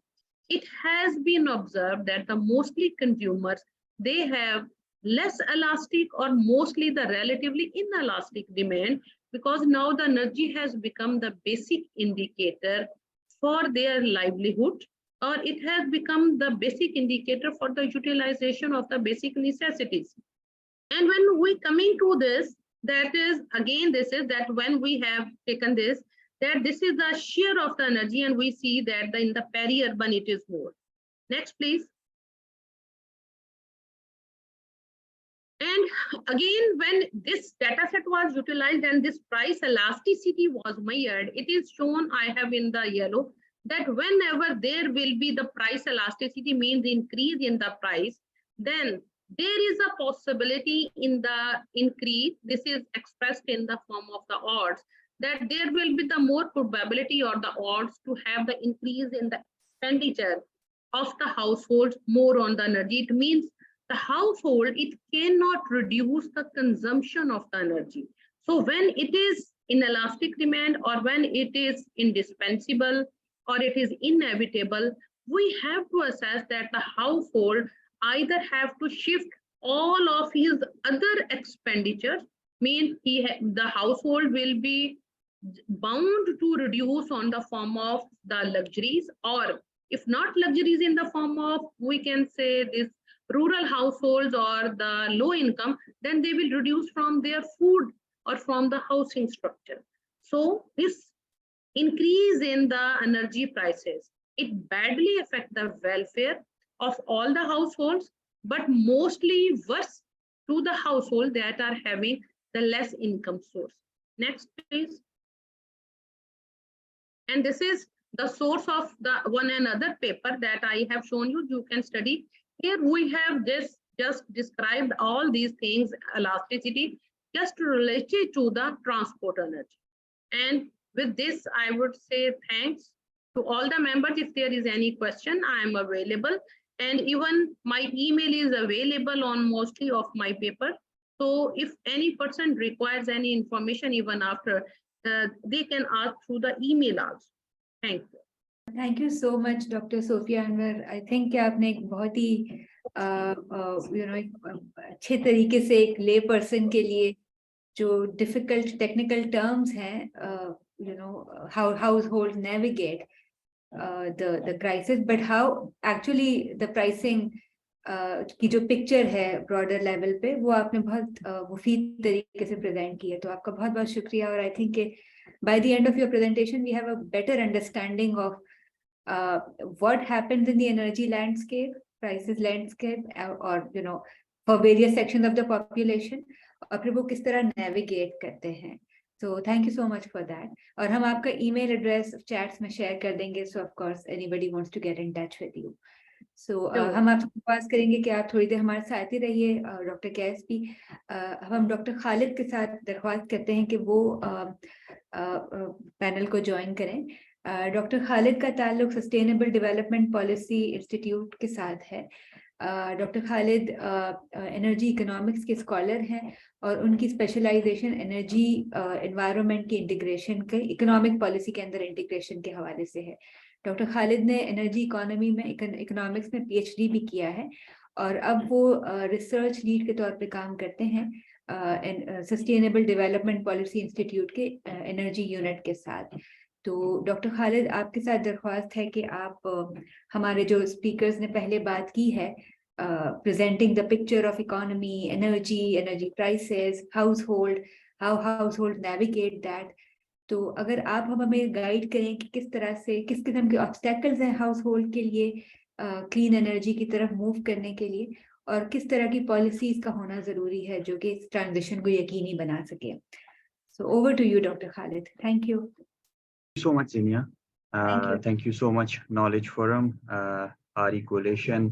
it has been observed that the mostly consumers, they have less elastic or mostly the relatively inelastic demand, because now the energy has become the basic indicator for their livelihood, or it has become the basic indicator for the utilization of the basic necessities. And when we coming to this, that is again, this is that when we have taken this, that this is the share of the energy, and we see that in the peri-urban it is more. Next, please. And again, when this data set was utilized and this price elasticity was measured, it is shown, I have in the yellow, that whenever there will be the price elasticity, means increase in the price, then there is a possibility in the increase, this is expressed in the form of the odds, that there will be the more probability or the odds to have the increase in the expenditure of the household more on the energy. It means the household, it cannot reduce the consumption of the energy. So when it is inelastic demand, or when it is indispensable, or it is inevitable, we have to assess that the household either have to shift all of his other expenditures, means the household will be bound to reduce on the form of the luxuries, or If not luxuries in the form of, we can say, this rural households or the low income, then they will reduce from their food or from the housing structure. So this increase in the energy prices, it badly affects the welfare of all the households, but mostly worse to the household that are having the less income source. Next, please. And this is the source of the one another paper that I have shown you. You can study. Here we have just described all these things, elasticity, just related to the transport energy. And with this, I would say thanks to all the members. If there is any question, I am available. And even my email is available on mostly of my paper. So if any person requires any information, even after, they can ask through the email also. Thank you. Thank you so much, Dr. Sofia Anwar. I think कि आपने एक बहुत ही अच्छे तरीके से एक ले person के लिए जो difficult technical terms हैं, how households navigate the crisis, but how actually the pricing की जो picture है broader level पे, वो आपने बहुत मुफीद तरीके से present की है. तो आपका बहुत बहुत शुक्रिया. और I think कि by the end of your presentation, we have a better understanding of what happens in the energy landscape, prices landscape, or for various sections of the population, और फिर वो किस तरह navigate करते हैं. So thank you so much for that. और हम आपका email address chats में share कर देंगे. So of course anybody wants to get in touch with you. So हम आपसे रिक्वेस्ट करेंगे कि आप थोड़ी देर हमारे साथ ही रहिए. डॉक्टर कैस भी, हम डॉक्टर खालिद के साथ दरख्वास्त करते हैं कि वो पैनल को ज्वाइन करें. डॉक्टर खालिद का ताल्लुक सस्टेनेबल डेवलपमेंट पॉलिसी इंस्टीट्यूट के साथ है. डॉक्टर खालिद एनर्जी इकोनॉमिक्स के स्कॉलर हैं और उनकी स्पेशलाइजेशन एनर्जी एनवायरनमेंट की इंटीग्रेशन के इकोनॉमिक पॉलिसी के अंदर इंटीग्रेशन के हवाले से है. डॉक्टर खालिद ने एनर्जी इकोनॉमी में इकोनॉमिक्स में PhD भी किया है और अब वो रिसर्च लीड के तौर पे काम करते हैं सस्टेनेबल डेवलपमेंट पॉलिसी इंस्टीट्यूट के एनर्जी यूनिट के साथ. तो डॉक्टर खालिद, आपके साथ दरख्वास्त है कि आप हमारे जो स्पीकर्स ने पहले बात की है, presenting the picture of economy, energy prices, household, how household navigate that. तो अगर आप हमें गाइड करें कि किस तरह से, किस किस्म के ऑब्स्टेकल्स हैं हाउस होल्ड के लिए क्लीन एनर्जी की तरफ मूव करने के लिए, और किस तरह की पॉलिसीज का होना जरूरी है जो कि इस ट्रांजिशन को यकीनी बना सके. So over to you doctor Khalid. Thank you so much, Zinia. Thank you so much, Knowledge Forum, RE Coalition,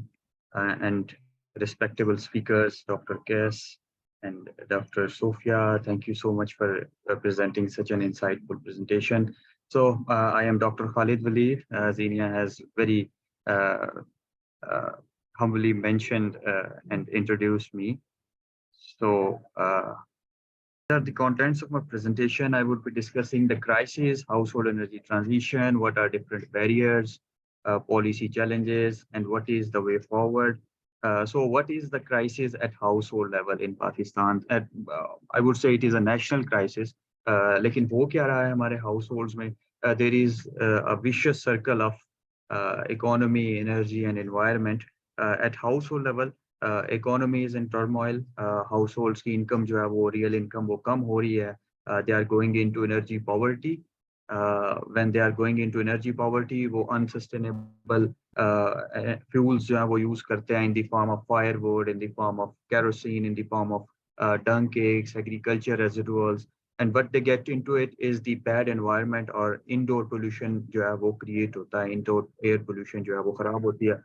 and respectable speakers, Dr. Qais and Dr. Sofia. Thank you so much for presenting such an insightful presentation. So I am Dr. Khalid Waleed. Zinia has very humbly mentioned and introduced me. So the contents of my presentation, I would be discussing the crisis, household energy transition, what are different barriers, policy challenges, and what is the way forward. So what is the crisis at household level in Pakistan? I would say it is a national crisis. लेकिन हो क्या रहा है हमारे households में? There is a vicious circle of economy, energy, and environment. At household level, economy is in turmoil. Households की income जो है वो real income वो कम हो रही है. They are going into energy poverty. When they are going into energy poverty, वो unsustainable fuels जो है वो use करते हैं in the form of firewood, in the form of kerosene, in the form of dung cakes, agriculture residuals, and what they get into it is the bad environment or indoor pollution जो है वो create होता है. Indoor air pollution जो है वो खराब होती है,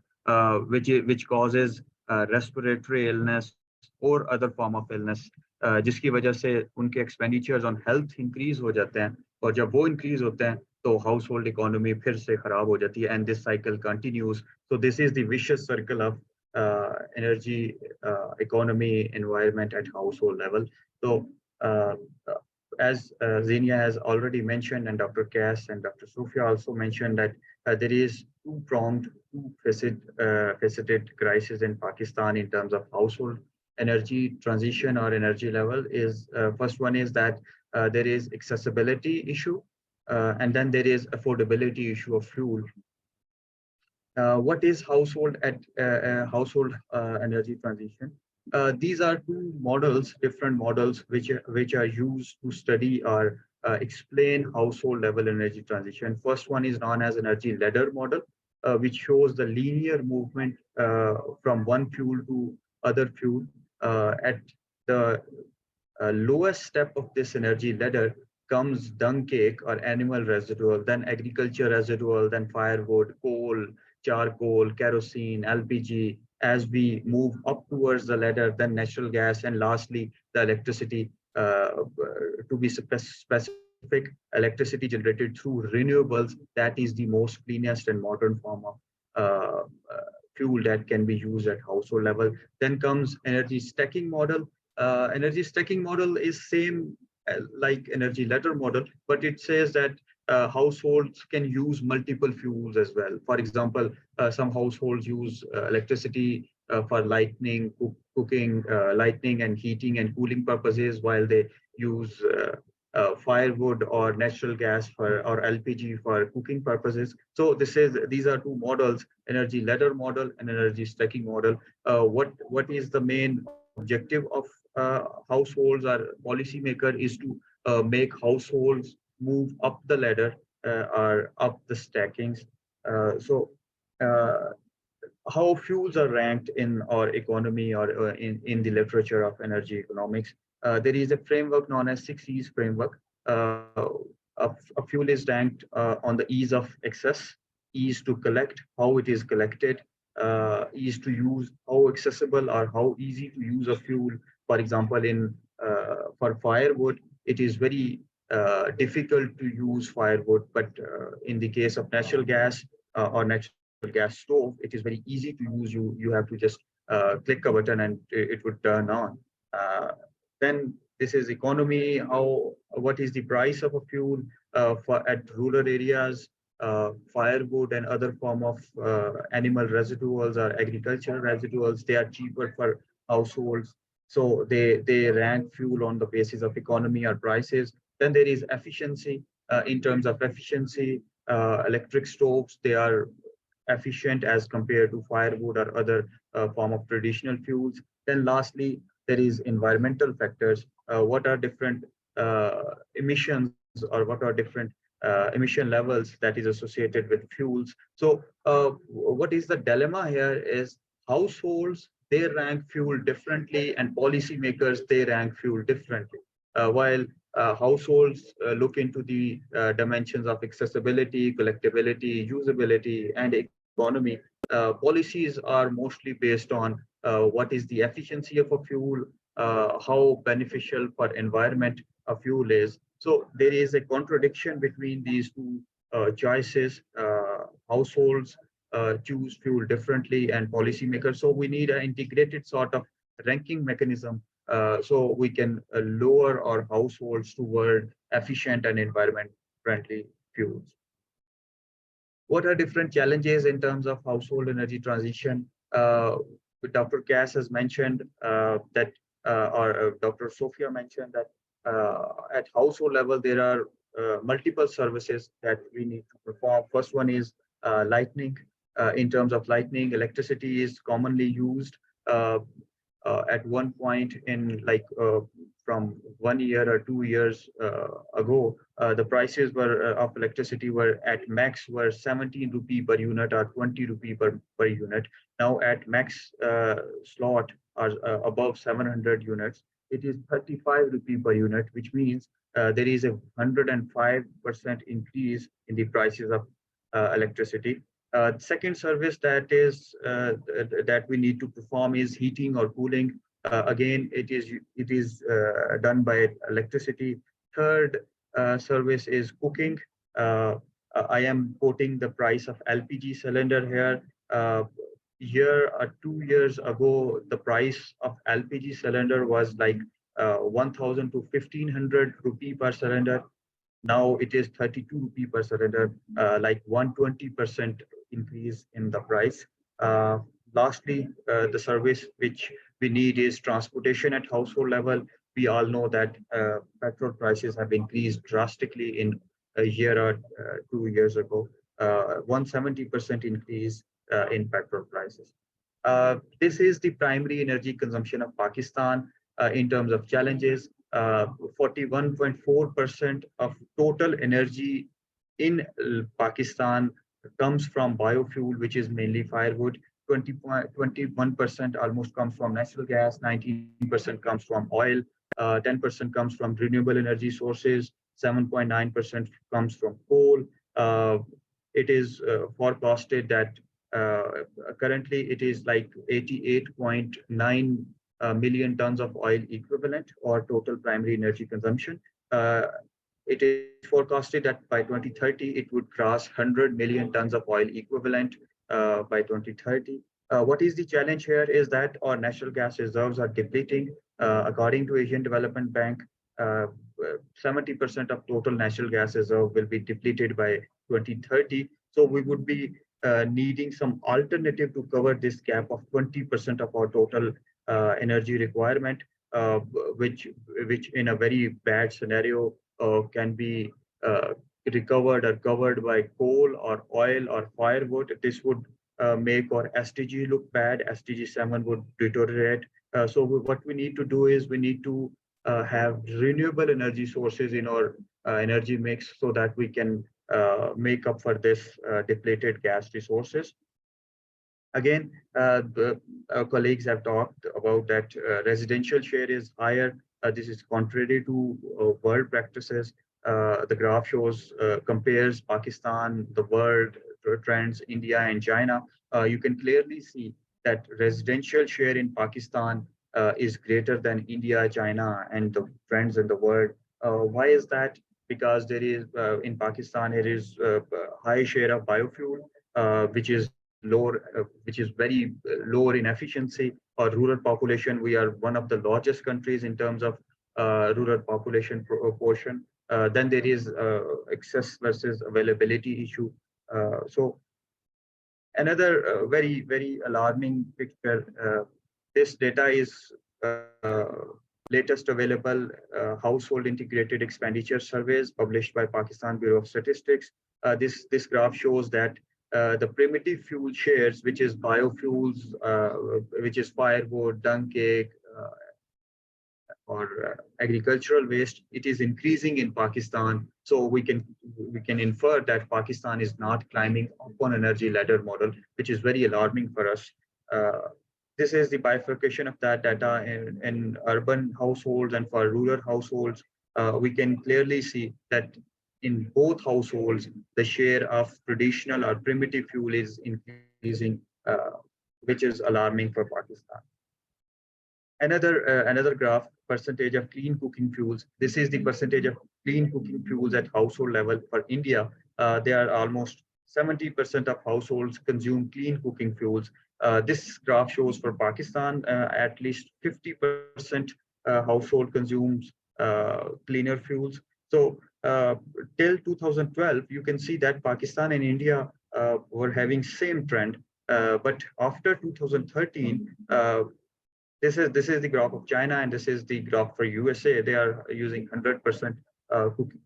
which causes respiratory illness or other form of illness, जिसकी वजह से उनके expenditures on health increase हो जाते हैं, और जब वो increase होते हैं तो household economy फिर से खराब हो जाती है, and this cycle continues. So this is the vicious circle of energy, economy, environment at household level. So as Zinia has already mentioned, and Dr. Qais and Dr. Sofia also mentioned, that there is two-pronged, two-faceted crisis in Pakistan in terms of household energy transition or energy level. Is first one is that there is accessibility issue, and then there is affordability issue of fuel. What is household energy transition? These are two models, different models, which are used to study or explain household level energy transition. First one is known as energy ladder model, which shows the linear movement from one fuel to other fuel. At the lowest step of this energy ladder comes dung cake or animal residual, then agriculture residual, then firewood, coal, charcoal, kerosene, LPG. As we move up towards the ladder, then natural gas, and lastly, the electricity. To be specific, electricity generated through renewables, that is the most cleanest and modern form of uh, uh, fuel that can be used at household level. Then comes energy stacking model. Energy stacking model is same like energy ladder model, but it says that households can use multiple fuels as well. For example, some households use electricity for cooking, lighting and heating and cooling purposes, while they use firewood or natural gas or LPG for cooking purposes. So these are two models: energy ladder model and energy stacking model. What is the main objective of households or policymaker is to make households move up the ladder or up the stackings. So how fuels are ranked in our economy or in the literature of energy economics. There is a framework known as 6 E's framework. A fuel is ranked on the ease of access, ease to collect, how it is collected, ease to use, how accessible or how easy to use a fuel. For example, for firewood, it is very difficult to use firewood, but in the case of natural gas or natural gas stove, it is very easy to use. You have to just click a button and it would turn on. Uh, then this is economy. What is the price of a fuel for at rural areas? Firewood and other form of animal residuals or agricultural residuals, they are cheaper for households. So they rank fuel on the basis of economy or prices. Then there is efficiency. In terms of efficiency, electric stoves, they are efficient as compared to firewood or other form of traditional fuels. Then lastly, there is environmental factors. What are different emissions or what are different emission levels that is associated with fuels. So what is the dilemma here is households, they rank fuel differently and policymakers, they rank fuel differently. While households look into the dimensions of accessibility, collectability, usability, and economy. Policies are mostly based on what is the efficiency of a fuel, how beneficial for environment a fuel is. So there is a contradiction between these two choices. Households choose fuel differently and policymakers. So we need an integrated sort of ranking mechanism so we can lower our households toward efficient and environment friendly fuels. What are different challenges in terms of household energy transition? Dr. Qais has mentioned that, or Dr. Sofia mentioned that at household level, there are multiple services that we need to perform. First one is lighting. In terms of lighting, electricity is commonly used. At one point in from 1 year or 2 years ago, the prices were of electricity were at max were 17 rupee per unit or 20 rupee per unit. Now at max slot are above 700 units, it is 35 rupee per unit, which means there is a 105% increase in the prices of electricity. Second service that we need to perform is heating or cooling. Again, it is done by electricity. Third service is cooking. I am quoting the price of LPG cylinder here. Year or 2 years ago, the price of LPG cylinder was like 1,000 to 1,500 rupee per cylinder. Now it is 32 rupee per cylinder, like 120% increase in the price. Lastly, the service which we need is transportation at household level. We all know that petrol prices have increased drastically in a year or 2 years ago. 170% increase in petrol prices. This is the primary energy consumption of Pakistan in terms of challenges. 41.4% of total energy in Pakistan comes from biofuel, which is mainly firewood. 21% almost comes from natural gas, 19% comes from oil, 10% comes from renewable energy sources, 7.9% comes from coal. It is forecasted that currently it is like 88.9 million tons of oil equivalent or total primary energy consumption. It is forecasted that by 2030, it would cross 100 million tons of oil equivalent by 2030. What is the challenge here is that our natural gas reserves are depleting. According to Asian Development Bank, 70% of total natural gas reserve will be depleted by 2030. So we would be needing some alternative to cover this gap of 20% of our total energy requirement, which in a very bad scenario can be recovered or covered by coal or oil or firewood. This would make our SDG look bad. SDG 7 would deteriorate. So what we need to do is we need to have renewable energy sources in our energy mix so that we can make up for this depleted gas resources. Again, colleagues have talked about that residential share is higher. This is contrary to world practices. The graph shows compares Pakistan, the world trends, India and China. You can clearly see that residential share in Pakistan is greater than India, China, and the trends in the world. Why is that? Because there is in Pakistan, it is high share of biofuel, which is lower, which is very lower in efficiency. Or rural population, we are one of the largest countries in terms of rural population proportion. Then there is access versus availability issue. So another very alarming picture. This data is latest available household integrated expenditure surveys published by Pakistan Bureau of Statistics. This graph shows that the primitive fuel shares, which is biofuels, which is firewood, dung cake, or agricultural waste, it is increasing in Pakistan. So we can infer that Pakistan is not climbing up on energy ladder model, which is very alarming for us. This is the bifurcation of that data in urban households and for rural households. We can clearly see that in both households, the share of traditional or primitive fuel is increasing, which is alarming for Pakistan. Another graph, percentage of clean cooking fuels. This is the percentage of clean cooking fuels at household level for India. There are almost 70% of households consume clean cooking fuels. This graph shows for Pakistan, at least 50% household consumes cleaner fuels. So till 2012, you can see that Pakistan and India were having same trend. But after 2013, this is the graph of China, and this is the graph for USA. They are using 100%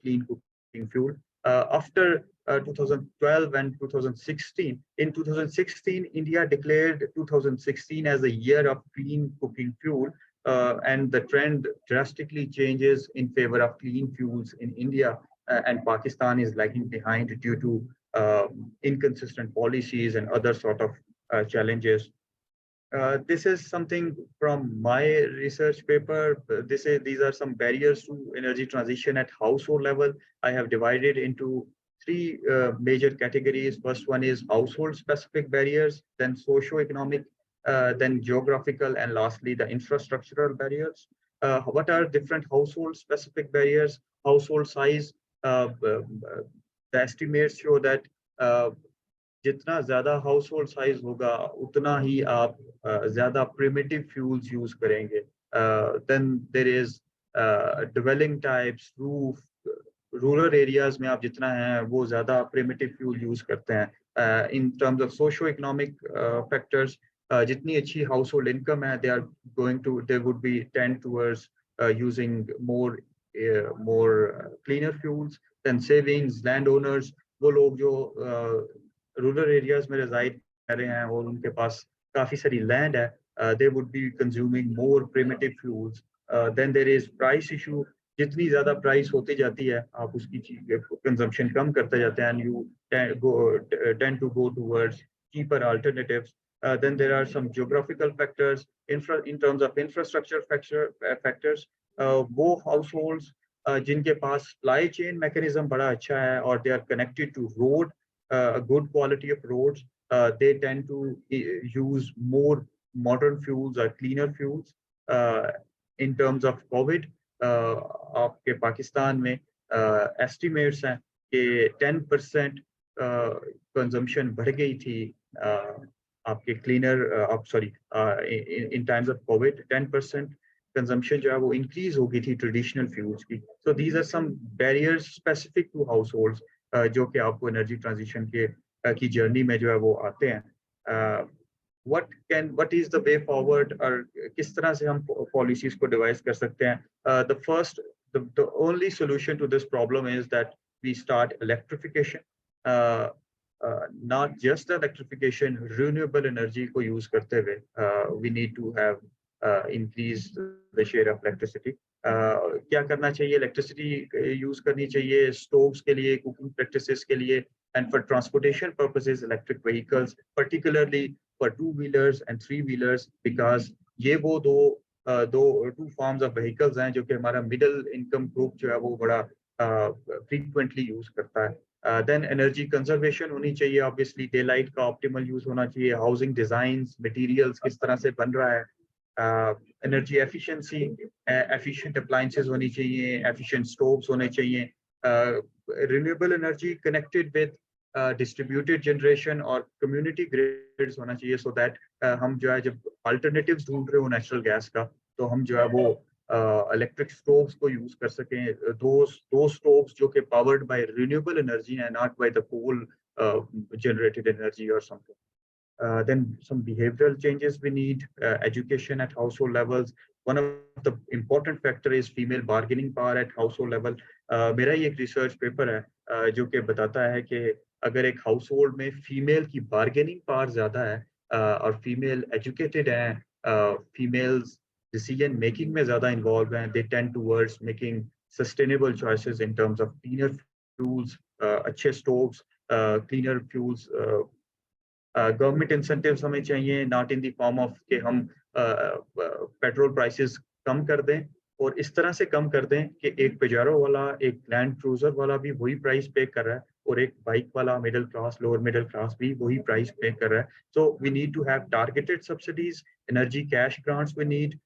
clean cooking fuel. After 2012 and 2016, in 2016, India declared 2016 as the year of clean cooking fuel, and the trend drastically changes in favor of clean fuels in India, and Pakistan is lagging behind due to inconsistent policies and other sort of challenges. This is something from my research paper. These are some barriers to energy transition at household level. I have divided into three major categories. First one is household specific barriers, then socio-economic, then geographical, and lastly the infrastructural barriers. What are different household specific barriers? Household size, the estimates show that जितना ज़्यादा household size होगा उतना ही आप ज़्यादा primitive fuels use करेंगे. Then there is dwelling types, roof, rural areas में आप जितना है वो ज़्यादा प्रिमिटिव फ्यूल यूज करते हैं. In terms of socio-economic factors, जितनी अच्छी household income है, they would be tend towards using more cleaner fuels. Then savings, landowners, वो लोग जो रूरल एरियाज में reside रहे हैं और उनके पास काफी सारी लैंड है, they would be consuming more primitive fuels. Then there is price issue. जितनी ज्यादा प्राइस होती जाती है आप उसकी कंजम्पशन कम करते जाते हैं, and you tend to go towards cheaper alternatives. Then there are some geographical factors, in terms of infrastructure factors. वो households जिनके पास supply chain mechanism बड़ा अच्छा है और they are connected to road, a good quality of roads, they tend to use more modern fuels or cleaner fuels. In terms of COVID, आपके पाकिस्तान में estimates हैं कि 10% consumption बढ़ गई थी आपके cleaner, in times of COVID 10% consumption जो है वो increase हो गई थी traditional fuels की. So these are some barriers specific to households जो कि आपको energy transition की journey में जो है वो आते हैं. What is the way forward, और किस तरह से हम policies को devise कर सकते हैं? The only solution to this problem is that we start electrification. Not just electrification, renewable energy को use करते हुए we need to have increase the share of electricity. क्या करना चाहिए? Electricity use करनी चाहिए stoves के लिए, cooking practices के लिए, and for transportation purposes electric vehicles, particularly for two-wheelers and three-wheelers, because ये वो two forms of vehicles हैं जो कि हमारा middle income group जो है वो बड़ा frequently use करता है. Then energy conservation होनी चाहिए, obviously daylight का optimal use होना चाहिए, housing designs, materials किस तरह से बन रहा है, energy efficiency, efficient appliances होनी चाहिए, efficient stoves होने चाहिए, renewable energy connected with distributed generation और community grids होना चाहिए, so that हम जो है जब alternatives ढूंढ रहे हो natural gas का, तो हम जो है वो electric stoves को use कर सकें, those stoves जो कि powered by renewable energy and not by the coal generated energy or something. Then some behavioral changes we need, education at household levels. One of the important factor is female bargaining power at household level. मेरा ही एक research paper है जो कि बताता है कि अगर एक household में female की bargaining power ज़्यादा है और female educated हैं, females decision making में ज़्यादा involved हैं, they tend towards making sustainable choices in terms of cleaner fuels, अच्छे stoves, cleaner fuels. Government incentives हमें चाहिए, not in the form of कि हम petrol prices कम कर दें और इस तरह से कम कर दें कि एक पेजारो वाला, एक लैंड क्रूजर वाला भी वही प्राइस पे कर रहा है और एक बाइक वाला middle class, lower middle class भी वही प्राइस पे कर रहा है. So we need to have targeted subsidies, energy cash grants we need,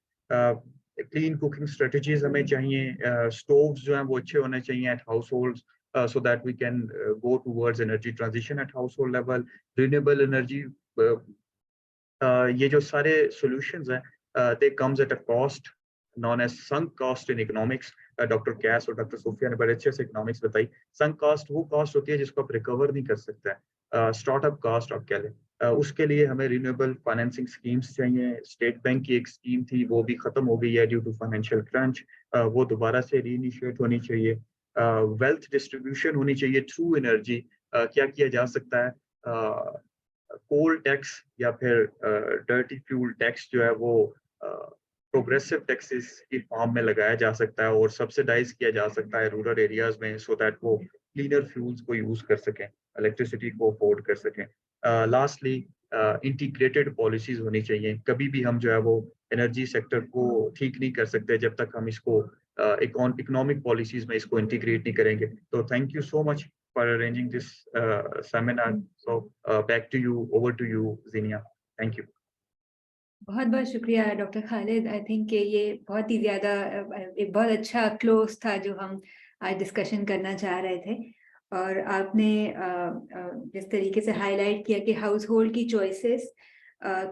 clean cooking strategies हमें चाहिए, stoves जो हैं वो अच्छे होने चाहिए at households, so that we can go towards energy transition at household level, renewable energy. ये जो सारे solutions हैं, they comes at a cost known as sunk cost in economics. Dr. Qais और Dr. Sofia ने बड़े अच्छे से economics बताई. Sunk cost वो cost होती है जिसको आप recover नहीं कर सकते हैं. Startup cost आप कह लें. उसके लिए हमें renewable financing schemes चाहिए. State Bank की एक scheme थी, वो भी खत्म हो गई है due to financial crunch. वो दोबारा से reinitiate होनी चाहिए. Wealth distribution होनी चाहिए through energy. क्या किया जा सकता है? Coal tax या फिर dirty fuel tax जो है वो progressive taxes की फॉर्म में लगाया जा सकता है और subsidize किया जा सकता है rural areas में, so that वो cleaner fuels को use कर सकें, electricity को afford कर सकें. Lastly, integrated policies होनी चाहिए. कभी भी हम जो है वो energy sector को ठीक नहीं कर सकते जब तक हम इसको economic policies में इसको integrate नहीं करेंगे. So thank you so much for arranging this seminar. So back to you, over to you, Zinia. Thank you. बहुत बहुत शुक्रिया डॉक्टर खालिद. आई थिंक कि ये बहुत ही ज़्यादा एक बहुत अच्छा क्लोज था जो हम आज डिस्कशन करना चाह रहे थे, और आपने जिस तरीके से हाईलाइट किया कि हाउस होल्ड की चॉइसेस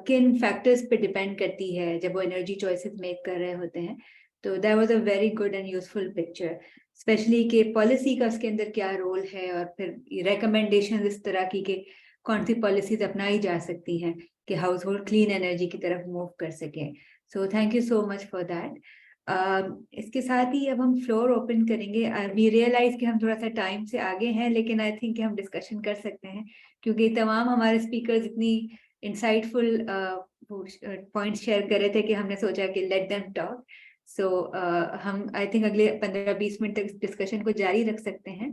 किन फैक्टर्स पे डिपेंड करती है जब वो एनर्जी चॉइसेस मेक कर रहे होते हैं, तो that was a very good and useful picture, specially कि पॉलिसी का उसके अंदर क्या रोल है और फिर रिकमेंडेशन इस तरह की कि कौन सी पॉलिसीज अपनाई जा सकती हैं कि हाउस होल्ड क्लीन एनर्जी की तरफ मूव कर सकें. सो thank you so much for that. इसके साथ ही अब हम फ्लोर ओपन करेंगे. वी रियलाइज कि हम थोड़ा सा टाइम से आगे हैं, लेकिन आई थिंक हम डिस्कशन कर सकते हैं क्योंकि तमाम हमारे स्पीकर्स इतनी इंसाइटफुल पॉइंट्स शेयर कर रहे थे कि हमने सोचा कि लेट देम टॉक। सो हम आई थिंक अगले 15-20 मिनट तक डिस्कशन को जारी रख सकते हैं।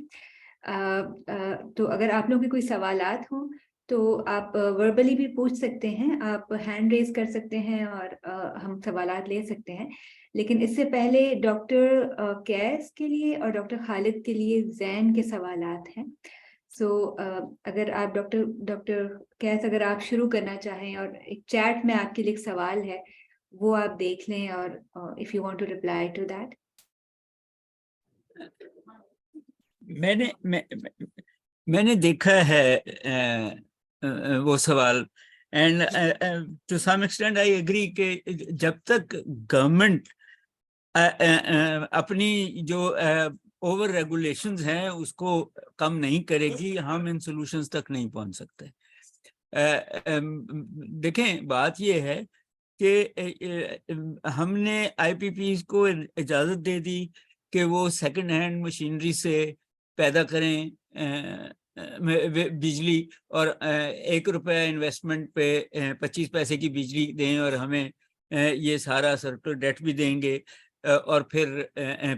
तो अगर आप लोगों के कोई सवालात हों तो आप वर्बली भी पूछ सकते हैं, आप हैंड रेज कर सकते हैं और हम सवालात ले सकते हैं। लेकिन इससे पहले डॉक्टर कैस के लिए और डॉक्टर खालिद के लिए जैन के सवालात हैं। सो अगर आप डॉक्टर कैस अगर आप शुरू करना चाहें, और एक चैट में आपके लिए एक सवाल है वो आप देख लें, और if you want to reply to that. मैंने देखा है वो सवाल, and to some extent I agree कि जब तक गवर्नमेंट अपनी जो ओवर रेगुलेशंस हैं उसको कम नहीं करेगी, हम इन सॉल्यूशंस तक नहीं पहुंच सकते। देखें, बात ये है कि हमने IPPs को इजाज़त दे दी कि वो सेकंड हैंड मशीनरी से पैदा करें बिजली, और 1 रुपया इन्वेस्टमेंट पे 25 पैसे की बिजली दें, और हमें ये सारा सर्कुलर डेट भी देंगे, और फिर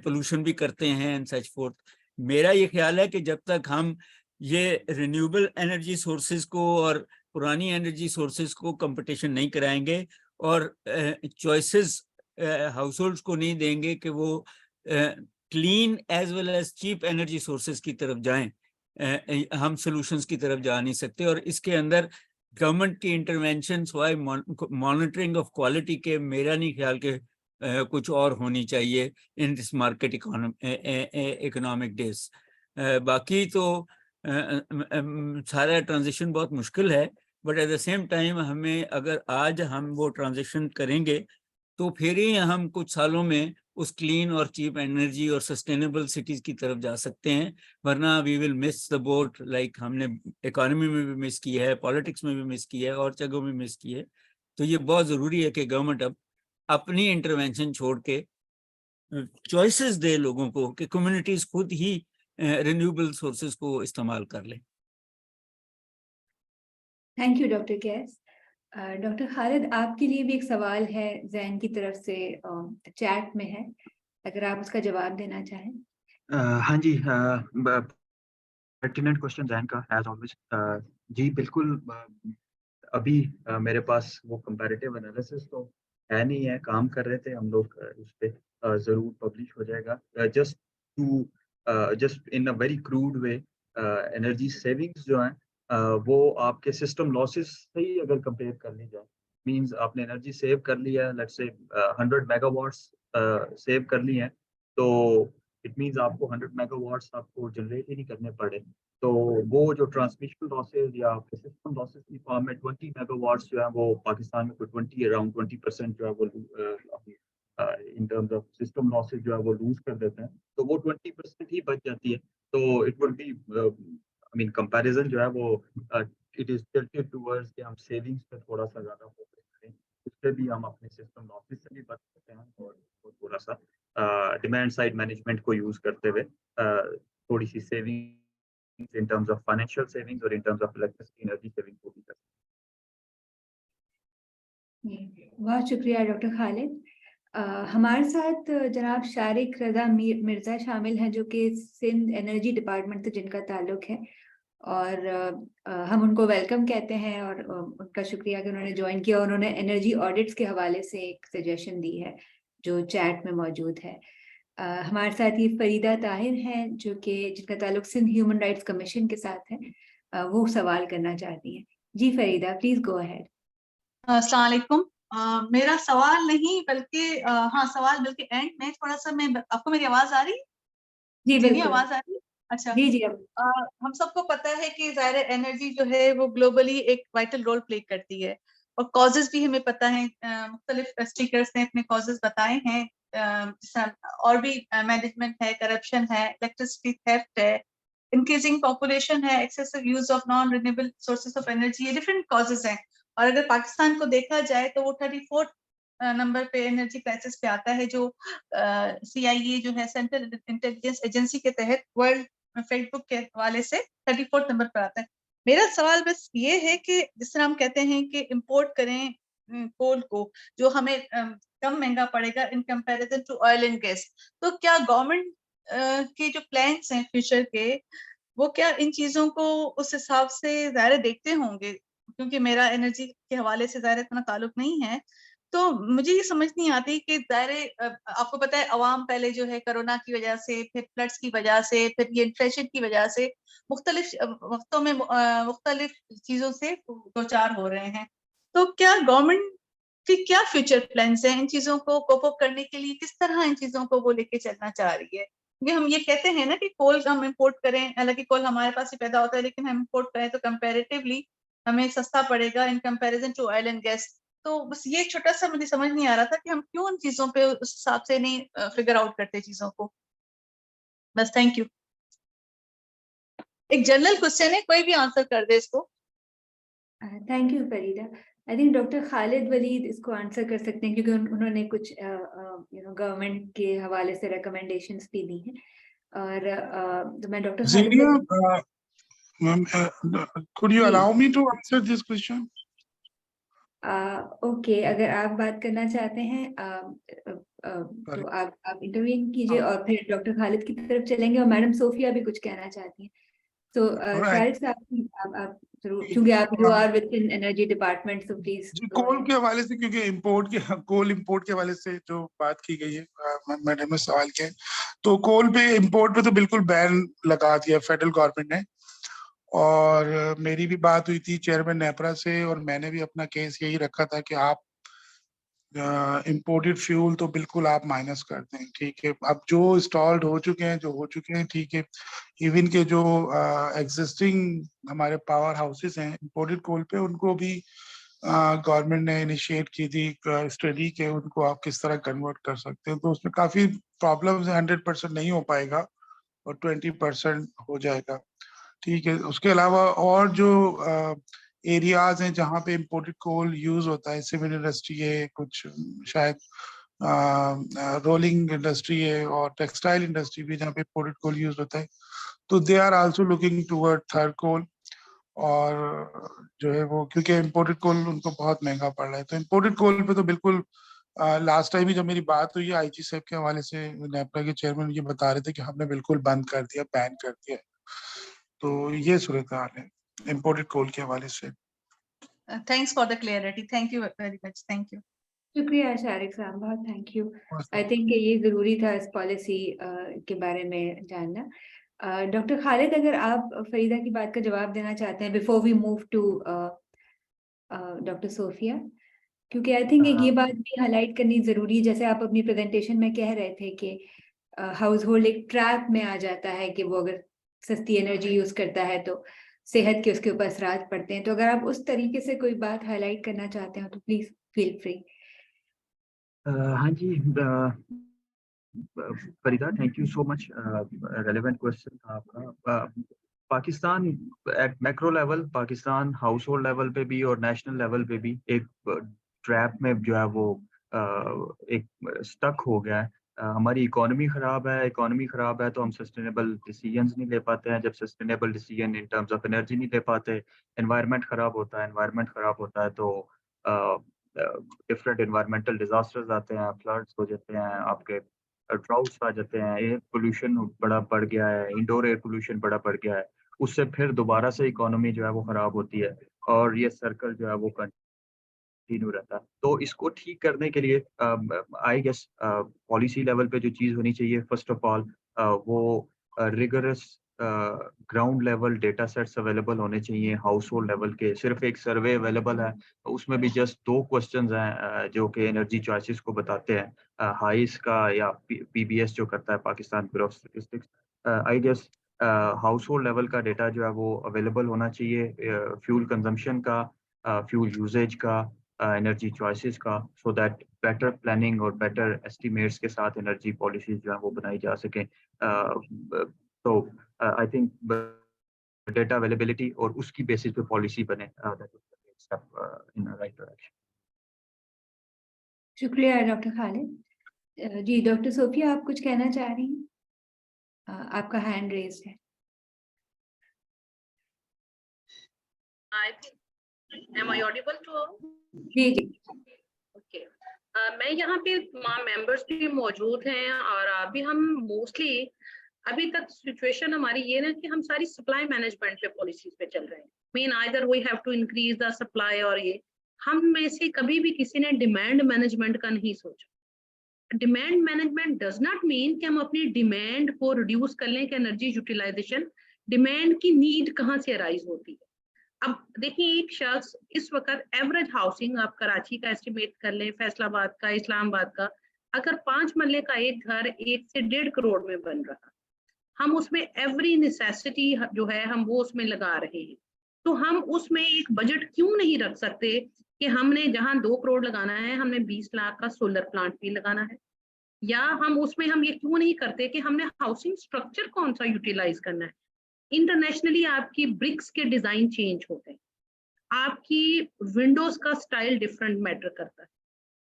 पोल्यूशन भी करते हैं एंड सच फोर्थ। मेरा ये ख्याल है कि जब तक हम ये रिन्यूएबल एनर्जी सोर्सेज को और पुरानी एनर्जी सोर्सेज को कंपटीशन नहीं कराएंगे और चॉइसेस हाउसहोल्ड्स को नहीं देंगे कि वो clean as well as cheap energy sources की तरफ जाएं, हम सॉल्यूशंस की तरफ जा नहीं सकते। और इसके अंदर गवर्नमेंट की intervention why monitoring of quality के मेरा नहीं ख्याल के कुछ और होनी चाहिए in this market economic days. बाकी तो सारा ट्रांजिशन बहुत मुश्किल है, but at the same time हमें, अगर आज हम वो ट्रांजिशन करेंगे तो फिर ही हम कुछ सालों में उस क्लीन और चीप एनर्जी और सस्टेनेबल सिटीज की तरफ जा सकते हैं, वरना we will miss the boat, like हमने इकोनॉमी में भी मिस की है, पॉलिटिक्स में भी मिस की है, और जगहों में मिस की है। तो ये बहुत ज़रूरी है कि गवर्नमेंट अब अपनी इंटरवेंशन छोड़ के चॉइसेस दे लोगों को कि कम्युनिटीज खुद ही रिन्यूएबल सोर्सेज को इस्तेमाल कर लें। Thank you doctor Qais. Doctor Khalid, आपके लिए भी एक सवाल है जैन की तरफ से, चैट में है, अगर आप उसका जवाब देना चाहें। हाँ जी, पर्टिनेंट क्वेश्चन जैन का एज ऑलवेज। जी बिल्कुल। अभी मेरे पास वो कंपैरेटिव एनालिसिस तो है नहीं है, काम कर रहे थे हम लोग उस पर, ज़रूर पब्लिश हो जाएगा। Just in a very crude way, energy savings जो हैं वो आपके सिस्टम लॉसेस से ही अगर कंपेयर कर ली जाए, मींस आपने एनर्जी सेव कर लिया, लेट्स से 100 मेगावाट्स सेव कर ली हैं, तो इट मींस आपको 100 मेगावाट्स आपको जनरेट ही नहीं करने पड़े। तो वो जो ट्रांसमिशन लॉसेज या आपके सिस्टम लॉसेज की फॉर्म में 20 मेगावाट्स जो है वो पाकिस्तान में कोई अराउंड 20% जो है वो इन टर्म्स ऑफ सिस्टम लॉसेज जो है वो लूज कर देते हैं, तो वो 20% ही बच जाती है। तो it would be, I mean comparison जो है वो इट इज टिल्टेड टुवर्ड्स कि हम सेविंग्स पे थोड़ा सा ज़्यादा फोकस करें, उससे भी हम अपने सिस्टम लॉसेज से भी बच सकते हैं, और थोड़ा सा डिमांड साइड मैनेजमेंट को यूज करते हुए थोड़ी सी saving in terms of financial savings और in terms of electricity energy saving को भी कर सकते हैं। बहुत शुक्रिया डॉक्टर खालिद। हमारे साथ जनाब शारिक रजा मिर्जा शामिल हैं, जो कि सिंध एनर्जी डिपार्टमेंट से जिनका ताल्लुक है, और हम उनको वेलकम कहते हैं, और उनका शुक्रिया कि उन्होंने ज्वाइन किया। उन्होंने एनर्जी ऑडिट्स के हवाले से एक सजेशन दी है जो चैट में मौजूद है। हमारे साथ ये फरीदा ताहिर हैं, जो कि जिनका ताल्लुक सिंध ह्यूमन राइट्स कमीशन के साथ है। वो सवाल करना चाहती हैं। जी फरीदा, प्लीज गो अहेड। अस्सलाम वालेकुम। मेरा सवाल नहीं बल्कि हाँ सवाल बल्कि एंड में थोड़ा सा, मैं आपको मेरी आवाज आ रही? जी नहीं बिल्कुल। आवाज आ रही? अच्छा जी जी। हम सबको पता है कि ज़ाहिर एनर्जी जो है वो ग्लोबली एक वाइटल रोल प्ले करती है, और कॉजेज भी हमें पता है, मुख्तलिफ स्पीकर्स ने अपने कॉजेज बताए हैं, और भी मैनेजमेंट है, करप्शन है, इलेक्ट्रिसिटी थेफ्ट है, इंक्रीजिंग पॉपुलेशन है, excessive use of non renewable sources of energy, ये डिफरेंट कॉजेज हैं। और अगर पाकिस्तान को देखा जाए तो वो 34 नंबर पे एनर्जी क्राइसिस पे आता है, जो CIA जो है सेंट्रल इंटेलिजेंस एजेंसी के तहत वर्ल्ड फेसबुक के हवाले से 34 नंबर पर आता है। मेरा सवाल बस ये है कि जिस तरह हम कहते हैं कि इंपोर्ट करें कोल को, जो हमें कम महंगा पड़ेगा in comparison to oil and gas, तो क्या गवर्नमेंट के जो प्लान्स हैं फ्यूचर के, वो क्या इन चीजों को उस हिसाब से ज़ाहिर देखते होंगे? क्योंकि मेरा एनर्जी के हवाले से ज़ाहिर इतना ताल्लुक नहीं है, तो मुझे ये समझ नहीं आती कि ज़ाहिर आपको पता है अवाम पहले जो है कोरोना की वजह से, फिर फ्लड्स की वजह से, फिर ये इन्फ्लेशन की वजह से मुख्तलिफ वक्तों में मुख्तलिफ चीजों से दो चार हो रहे हैं। तो क्या गवर्नमेंट के क्या फ्यूचर प्लान्स हैं इन चीजों को कोप अप करने के लिए? किस तरह इन चीजों को वो लेके चलना चाह रही है? क्योंकि हम ये कहते हैं ना कि कोल हम इंपोर्ट करें, हालांकि कोल हमारे पास ही पैदा होता है, लेकिन हम इंपोर्ट करें तो कंपैरेटिवली हमें सस्ता पड़ेगा in comparison to oil and gas. तो बस ये छोटा सा मुझे समझ नहीं आ रहा था कि हम क्यों उन चीजों पे उस हिसाब से नहीं फिगर आउट करते चीजों को। बस थैंक यू। एक जनरल क्वेश्चन है, कोई भी आंसर कर दे इसको। Thank you Farida. I think doctor Khalid Walid इसको आंसर कर सकते हैं, क्योंकि उन्होंने कुछ गवर्नमेंट के हवाले से रिकमेंडेशंस भी दी हैं। और तो मैं doctor Khalid could you allow me to answer this question? Okay, अगर आप बात करना चाहते हैं तो आप इंटरव्यू कीजिए और फिर डॉक्टर खालिद की तरफ चलेंगे, और मैडम सोफिया भी कुछ कहना चाहती हैं। तो शारिक साहब आप जरूर, क्योंकि आप you are within energy department, so please. जी, कोल के हवाले से, क्योंकि कोल इंपोर्ट के हवाले से जो बात की गई है मैडम ने सवाल किया, तो कोल पे इंपोर्ट पे तो बिल्कुल बैन लगा दिया फेडरल गवर्नमेंट ने। और मेरी भी बात हुई थी चेयरमैन नेपरा से, और मैंने भी अपना केस यही रखा था कि आप इंपोर्टेड फ्यूल तो बिल्कुल आप माइनस कर दें, ठीक है। अब जो इंस्टॉल्ड हो चुके हैं, ठीक है। इवन के जो एग्जिस्टिंग हमारे पावर हाउसेस हैं इंपोर्टेड कोल पे, उनको भी गवर्नमेंट ने इनिशिएट की थी स्टडी के उनको आप किस तरह कन्वर्ट कर सकते हैं। तो उसमें काफी प्रॉब्लम्स है, 100% नहीं हो पाएगा और 20% हो जाएगा, ठीक है। उसके अलावा और जो एरियाज हैं जहाँ पे इम्पोर्टेड कोल यूज होता है, सिविल इंडस्ट्री है, कुछ शायद रोलिंग इंडस्ट्री है, और टेक्सटाइल इंडस्ट्री भी जहाँ पे इम्पोर्टेड कोल यूज होता है, तो they are also looking toward third coal. और जो है वो, क्योंकि इम्पोर्टेड कोल उनको बहुत महंगा पड़ रहा है, तो इम्पोर्टेड कोल पे तो बिल्कुल लास्ट टाइम ही जब मेरी बात हुई आईजी साहब के हवाले से, नेपरा के चेयरमैन ये बता रहे थे कि हमने बिल्कुल बंद कर दिया, बैन कर दिया। तो ये सूरत हाल है इम्पोर्टेड कोल के हवाले से। Thanks for the clarity, thank you very much, thank you. शुक्रिया शारिक साहब, बहुत थैंक यू। आई थिंक ये जरूरी था इस पॉलिसी के बारे में जानना। डॉक्टर खालिद, अगर आप फरीदा की बात का जवाब देना चाहते हैं before we move to doctor Sophia, क्योंकि आई थिंक ये बात भी हाईलाइट करनी जरूरी है, जैसे आप अपनी प्रेजेंटेशन में कह रहे थे कि हाउस होल्ड एक ट्रैप में आ जाता है कि वो अगर सस्ती एनर्जी यूज करता है तो सेहत के उसके ऊपर असरात पड़ते हैं। तो अगर आप उस तरीके से कोई बात हाईलाइट करना चाहते हो तो प्लीज फील फ्री। हाँ जी, Farida, thank you so much. Relevant question था आपका। Pakistan at macro level, Pakistan household level पे भी और नेशनल लेवल पे भी एक ट्रैप में जो है वो एक स्टक हो गया है। हमारी इकोनॉमी ख़राब है तो हम सस्टेनेबल डिसीजंस नहीं ले पाते हैं। जब sustainable decision in terms of energy नहीं ले पाते, एनवायरनमेंट ख़राब होता है तो डिफरेंट एनवायरमेंटल डिजास्टर्स आते हैं, फ्लड्स हो जाते हैं, आपके ड्राउट्स आ जाते हैं, एयर पोल्यूशन बड़ा बढ़ गया है, इंडोर एयर पोल्यूशन बड़ा बढ़ गया है। उससे फिर दोबारा से इकोनॉमी जो है वो ख़राब होती है और ये सर्कल जो है वो कंटिन्यू रहता है। तो इसको ठीक करने के लिए आई गेस पॉलिसी लेवल पे जो चीज़ होनी चाहिए, फर्स्ट ऑफ ऑल वो rigorous ground level data sets available होने चाहिए हाउस होल्ड लेवल के। सिर्फ एक सर्वे अवेलेबल है, तो उसमें भी जस्ट 2 क्वेश्चंस हैं जो कि एनर्जी चॉइसेस को बताते हैं, हाइस का या पीबीएस जो करता है Pakistan bureau of statistics. I guess household level का डेटा जो है वो अवेलेबल होना चाहिए, फ्यूल कंजम्पशन का, फ्यूल यूजेज का, एनर्जी चॉइसेस का, सो दैट बेटर प्लानिंग और बेटर एस्टिमेट्स के साथ एनर्जी पॉलिसीज जो है वो बनाई जा सकें। तो आई थिंक डेटा अवेलेबिलिटी और उसकी बेसिस पे पॉलिसी बने, that is the step in the right direction. शुक्रिया डॉक्टर खालिद। जी डॉक्टर सोफिया, आप कुछ कहना चाह रही हैं? आपका हैंड रेज्ड है। I think, am I audible to all? जी जी Okay. मैं यहाँ पे तमाम मेंबर्स भी मौजूद हैं और अभी हम मोस्टली अभी तक सिचुएशन हमारी ये ना कि हम सारी सप्लाई मैनेजमेंट पे पॉलिसीज पे चल रहे हैं. Mean either we have to increase the supply और ये हम में से कभी भी किसी ने डिमांड मैनेजमेंट का नहीं सोचा. Demand management does not mean कि हम अपनी डिमांड को रिड्यूस कर लें कि एनर्जी यूटिलाइजेशन. डिमांड की नीड कहाँ से अराइज होती है. अब देखिए एक शख्स इस वक्त एवरेज हाउसिंग आप कराची का एस्टिमेट कर लें, फैसलाबाद का, इस्लामाबाद का, अगर 5 मरले का एक घर 1 से 1.5 करोड़ में बन रहा, हम उसमें एवरी नेसेसिटी जो है हम वो उसमें लगा रहे हैं. तो हम उसमें एक बजट क्यों नहीं रख सकते कि हमने जहां 2 करोड़ लगाना है हमने 20 लाख का सोलर प्लांट भी लगाना है. या हम उसमें हम ये क्यों नहीं करते कि हमने हाउसिंग स्ट्रक्चर कौन सा यूटिलाइज करना है. इंटरनेशनली आपकी ब्रिक्स के डिजाइन चेंज होते हैं, आपकी विंडोज का स्टाइल डिफरेंट मैटर करता है,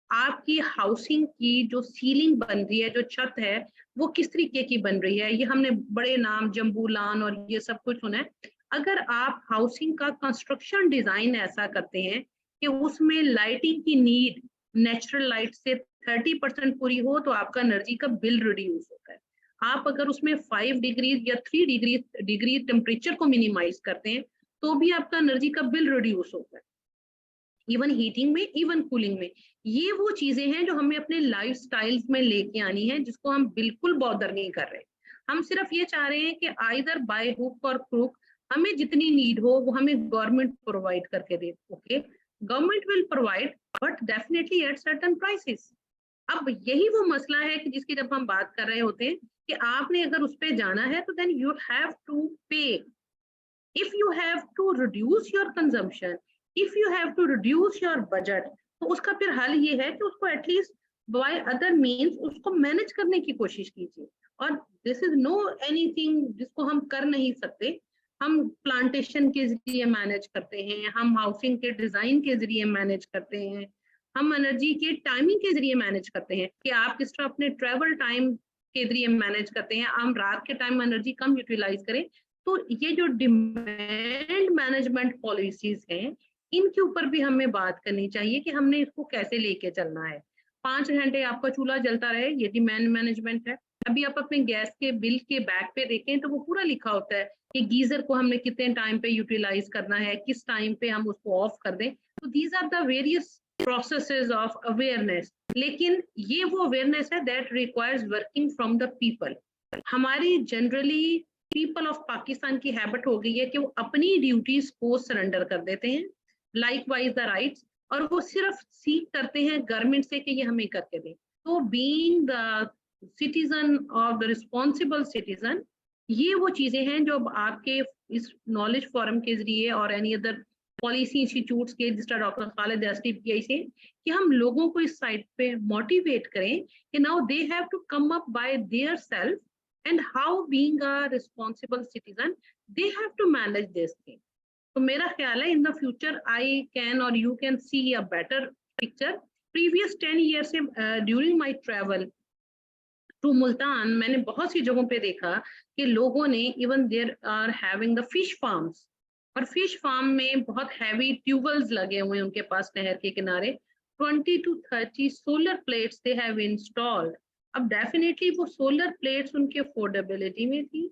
आपकी हाउसिंग की जो सीलिंग बन रही है, जो छत है, वो किस तरीके की बन रही है. ये हमने बड़े नाम जम्बूलान और ये सब कुछ सुना है. अगर आप हाउसिंग का कंस्ट्रक्शन डिजाइन ऐसा करते हैं कि उसमें लाइटिंग की नीड नेचुरल लाइट से 30% पूरी हो तो आपका एनर्जी का बिल रिड्यूस होता है. आप अगर उसमें 5 डिग्री या 3 डिग्री टेम्परेचर को मिनिमाइज करते हैं तो भी आपका एनर्जी का बिल रिड्यूस होता है. इवन हीटिंग में, इवन कूलिंग में. ये वो चीजें हैं जो हमें अपने लाइफ स्टाइल्स में लेके आनी है, जिसको हम बिल्कुल बॉदर नहीं कर रहे. हम सिर्फ ये चाह रहे हैं कि आइदर बाय हुक और क्रूक हमें जितनी नीड हो वो हमें गवर्नमेंट प्रोवाइड करके दे. Okay, government will provide but definitely at certain prices. अब यही वो मसला है कि जिसकी जब हम बात कर रहे होते हैं कि आपने अगर उस पर जाना है तो then you have to pay. If you have to reduce your consumption, if you have to reduce your budget, तो उसका फिर हल ये है कि उसको एटलीस्ट बाय अदर मीन्स उसको मैनेज करने की कोशिश कीजिए. और दिस इज नो एनीथिंग जिसको हम कर नहीं सकते. हम प्लांटेशन के जरिए मैनेज करते हैं, हम हाउसिंग के डिजाइन के जरिए मैनेज करते हैं, हम एनर्जी के टाइमिंग के जरिए मैनेज करते हैं कि आप किस तरह अपने ट्रेवल टाइम के जरिए मैनेज करते हैं, हम रात के टाइम एनर्जी कम यूटिलाइज करें. तो ये जो डिमांड मैनेजमेंट पॉलिसीज हैं इनके ऊपर भी हमें बात करनी चाहिए कि हमने इसको कैसे लेके चलना है. 5 घंटे आपका चूल्हा जलता रहे, ये डिमांड मैनेजमेंट है. अभी आप अपने गैस के बिल के बैक पे देखें तो वो पूरा लिखा होता है कि गीजर को हमने कितने टाइम पे यूटिलाइज करना है, किस टाइम पे हम उसको ऑफ कर दें. तो these are the various processes of awareness. लेकिन ये वो अवेयरनेस है that requires working from the people. हमारी जनरली पीपल ऑफ पाकिस्तान की हैबिट हो गई है कि वो अपनी ड्यूटीज को सरेंडर कर देते हैं, लाइकवाइज द राइट्स, और वो सिर्फ सीख करते हैं गवर्नमेंट से कि ये हमें करके दें. तो बीइंग द सिटीजन और द रिस्पॉन्सिबल सिटीजन, ये वो चीजें हैं जो आपके इस नॉलेज फोरम के जरिए और एनी अदर पॉलिसी इंस्टीट्यूट्स के जिस तरह डॉक्टर खालिद एसटीपीआई से कि हम लोगों को इस साइड पे मोटिवेट करें कि now they have to come up by their self and how being a responsible citizen they have to manage this thing. तो मेरा ख्याल है in the future I can or you can see a better picture. Previous 10 years से during my travel to Multan मैंने बहुत सी जगहों पे देखा कि लोगों ने even there are having the fish farms, और फिश फार्म में बहुत हैवी ट्यूबवेल्स लगे हुए हैं उनके पास नहर के किनारे. 20 to 30 solar plates they have installed. अब डेफिनेटली वो सोलर प्लेट्स उनके अफोर्डेबिलिटी में थी.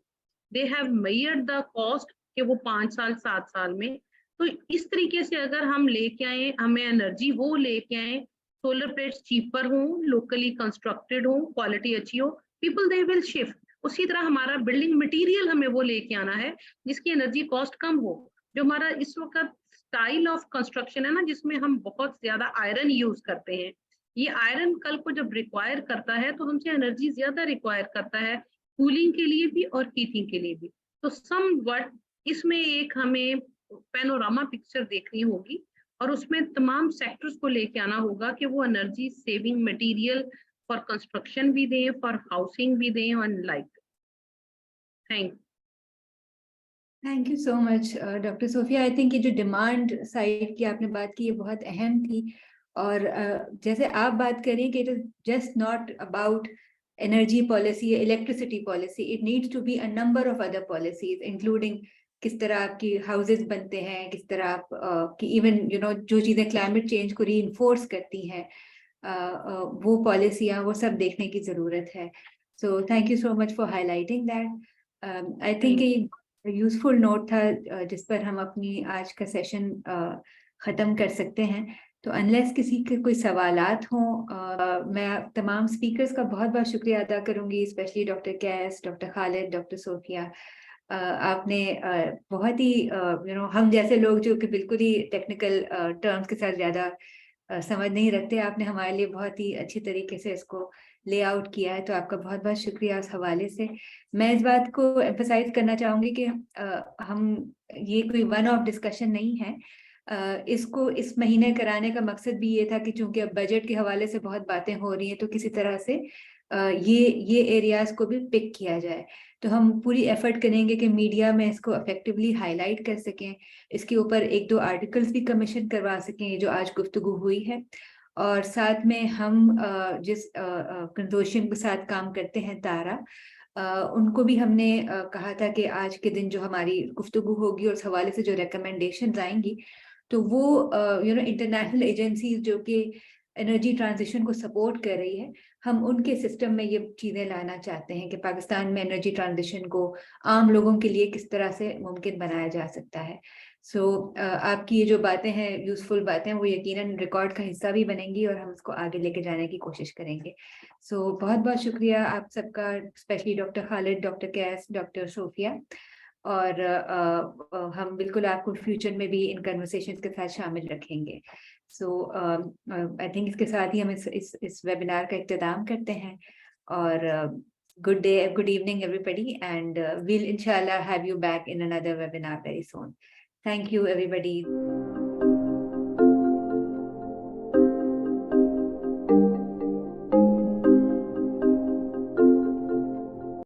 They have measured the cost कि वो 5 साल 7 साल में. तो इस तरीके से अगर हम लेके आए, हमें एनर्जी वो लेके आए, सोलर प्लेट्स चीपर हों, लोकली कंस्ट्रक्टेड हो, क्वालिटी अच्छी हो, पीपल दे विल शिफ्ट. उसी तरह हमारा बिल्डिंग मटेरियल हमें वो लेके आना है जिसकी एनर्जी कॉस्ट कम हो. जो हमारा इस वक्त स्टाइल ऑफ कंस्ट्रक्शन है ना, जिसमें हम बहुत ज्यादा आयरन यूज करते हैं, ये आयरन कल को जब रिक्वायर करता है तो हमसे एनर्जी ज्यादा रिक्वायर करता है कूलिंग के लिए भी और हीटिंग के लिए भी. तो समवट इसमें एक हमें पैनोरामा पिक्चर देखनी होगी और उसमें तमाम सेक्टर्स को लेके आना होगा कि वो energy saving material for construction भी दें, फॉर हाउसिंग भी दें और like. Thank you so much doctor Sophia. I think ये जो डिमांड साइड की आपने बात की ये बहुत अहम थी. और जैसे आप बात करें कि it is just not about energy policy, electricity policy, it needs to be a number of other policies including किस तरह आपकी हाउसेस बनते हैं, किस तरह आप कि इवन जो चीज़ें क्लाइमेट चेंज को रीइंफोर्स करती हैं, वो पॉलिसियाँ, वो सब देखने की ज़रूरत है. सो thank you so much for highlighting that. I think ये यूजफुल नोट था जिस पर हम अपनी आज का सेशन ख़त्म कर सकते हैं. तो अनलेस किसी के कोई सवालात हों, मैं तमाम स्पीकर्स का बहुत बहुत शुक्रिया अदा करूंगी, specially doctor Qais, doctor Khalid, doctor Sophia. आपने बहुत ही हम जैसे लोग जो कि बिल्कुल ही टेक्निकल टर्म्स के साथ ज़्यादा समझ नहीं रखते, आपने हमारे लिए बहुत ही अच्छी तरीके से इसको ले आउट किया है. तो आपका बहुत बहुत शुक्रिया उस हवाले से. मैं इस बात को एम्फसाइज करना चाहूँगी कि हम ये कोई वन ऑफ डिस्कशन नहीं है. इसको इस महीने कराने का मकसद भी ये था कि चूंकि अब बजट के हवाले से बहुत बातें हो रही हैं, तो किसी तरह से ये एरियाज को भी पिक किया जाए. तो हम पूरी एफर्ट करेंगे कि मीडिया में इसको इफेक्टिवली हाईलाइट कर सकें, इसके ऊपर 1-2 आर्टिकल्स भी कमीशन करवा सकें जो आज गुफ्तगू हुई है. और साथ में हम जिस कंसोर्शियम के साथ काम करते हैं तारा, उनको भी हमने कहा था कि आज के दिन जो हमारी गुफ्तगू होगी और उस हवाले से जो रिकमेंडेशंस आएंगी, तो वो इंटरनेशनल एजेंसीज जो कि एनर्जी ट्रांजिशन को सपोर्ट कर रही है, हम उनके सिस्टम में ये चीज़ें लाना चाहते हैं कि पाकिस्तान में एनर्जी ट्रांजिशन को आम लोगों के लिए किस तरह से मुमकिन बनाया जा सकता है. सो आपकी ये जो बातें हैं, यूजफुल बातें, वो यकीनन रिकॉर्ड का हिस्सा भी बनेंगी और हम इसको आगे लेके जाने की कोशिश करेंगे. सो बहुत बहुत शुक्रिया आप सबका, specially doctor Khalid, doctor Qais, doctor Sophia. और हम बिल्कुल आपको फ्यूचर में भी इन कन्वर्सेशंस के साथ शामिल रखेंगे. सो आई थिंक इसके साथ ही हम इस वेबिनार का इख्तिताम करते हैं. और good day, good evening everybody, and we'll inshallah have you back in another webinar very soon. Thank you everybody.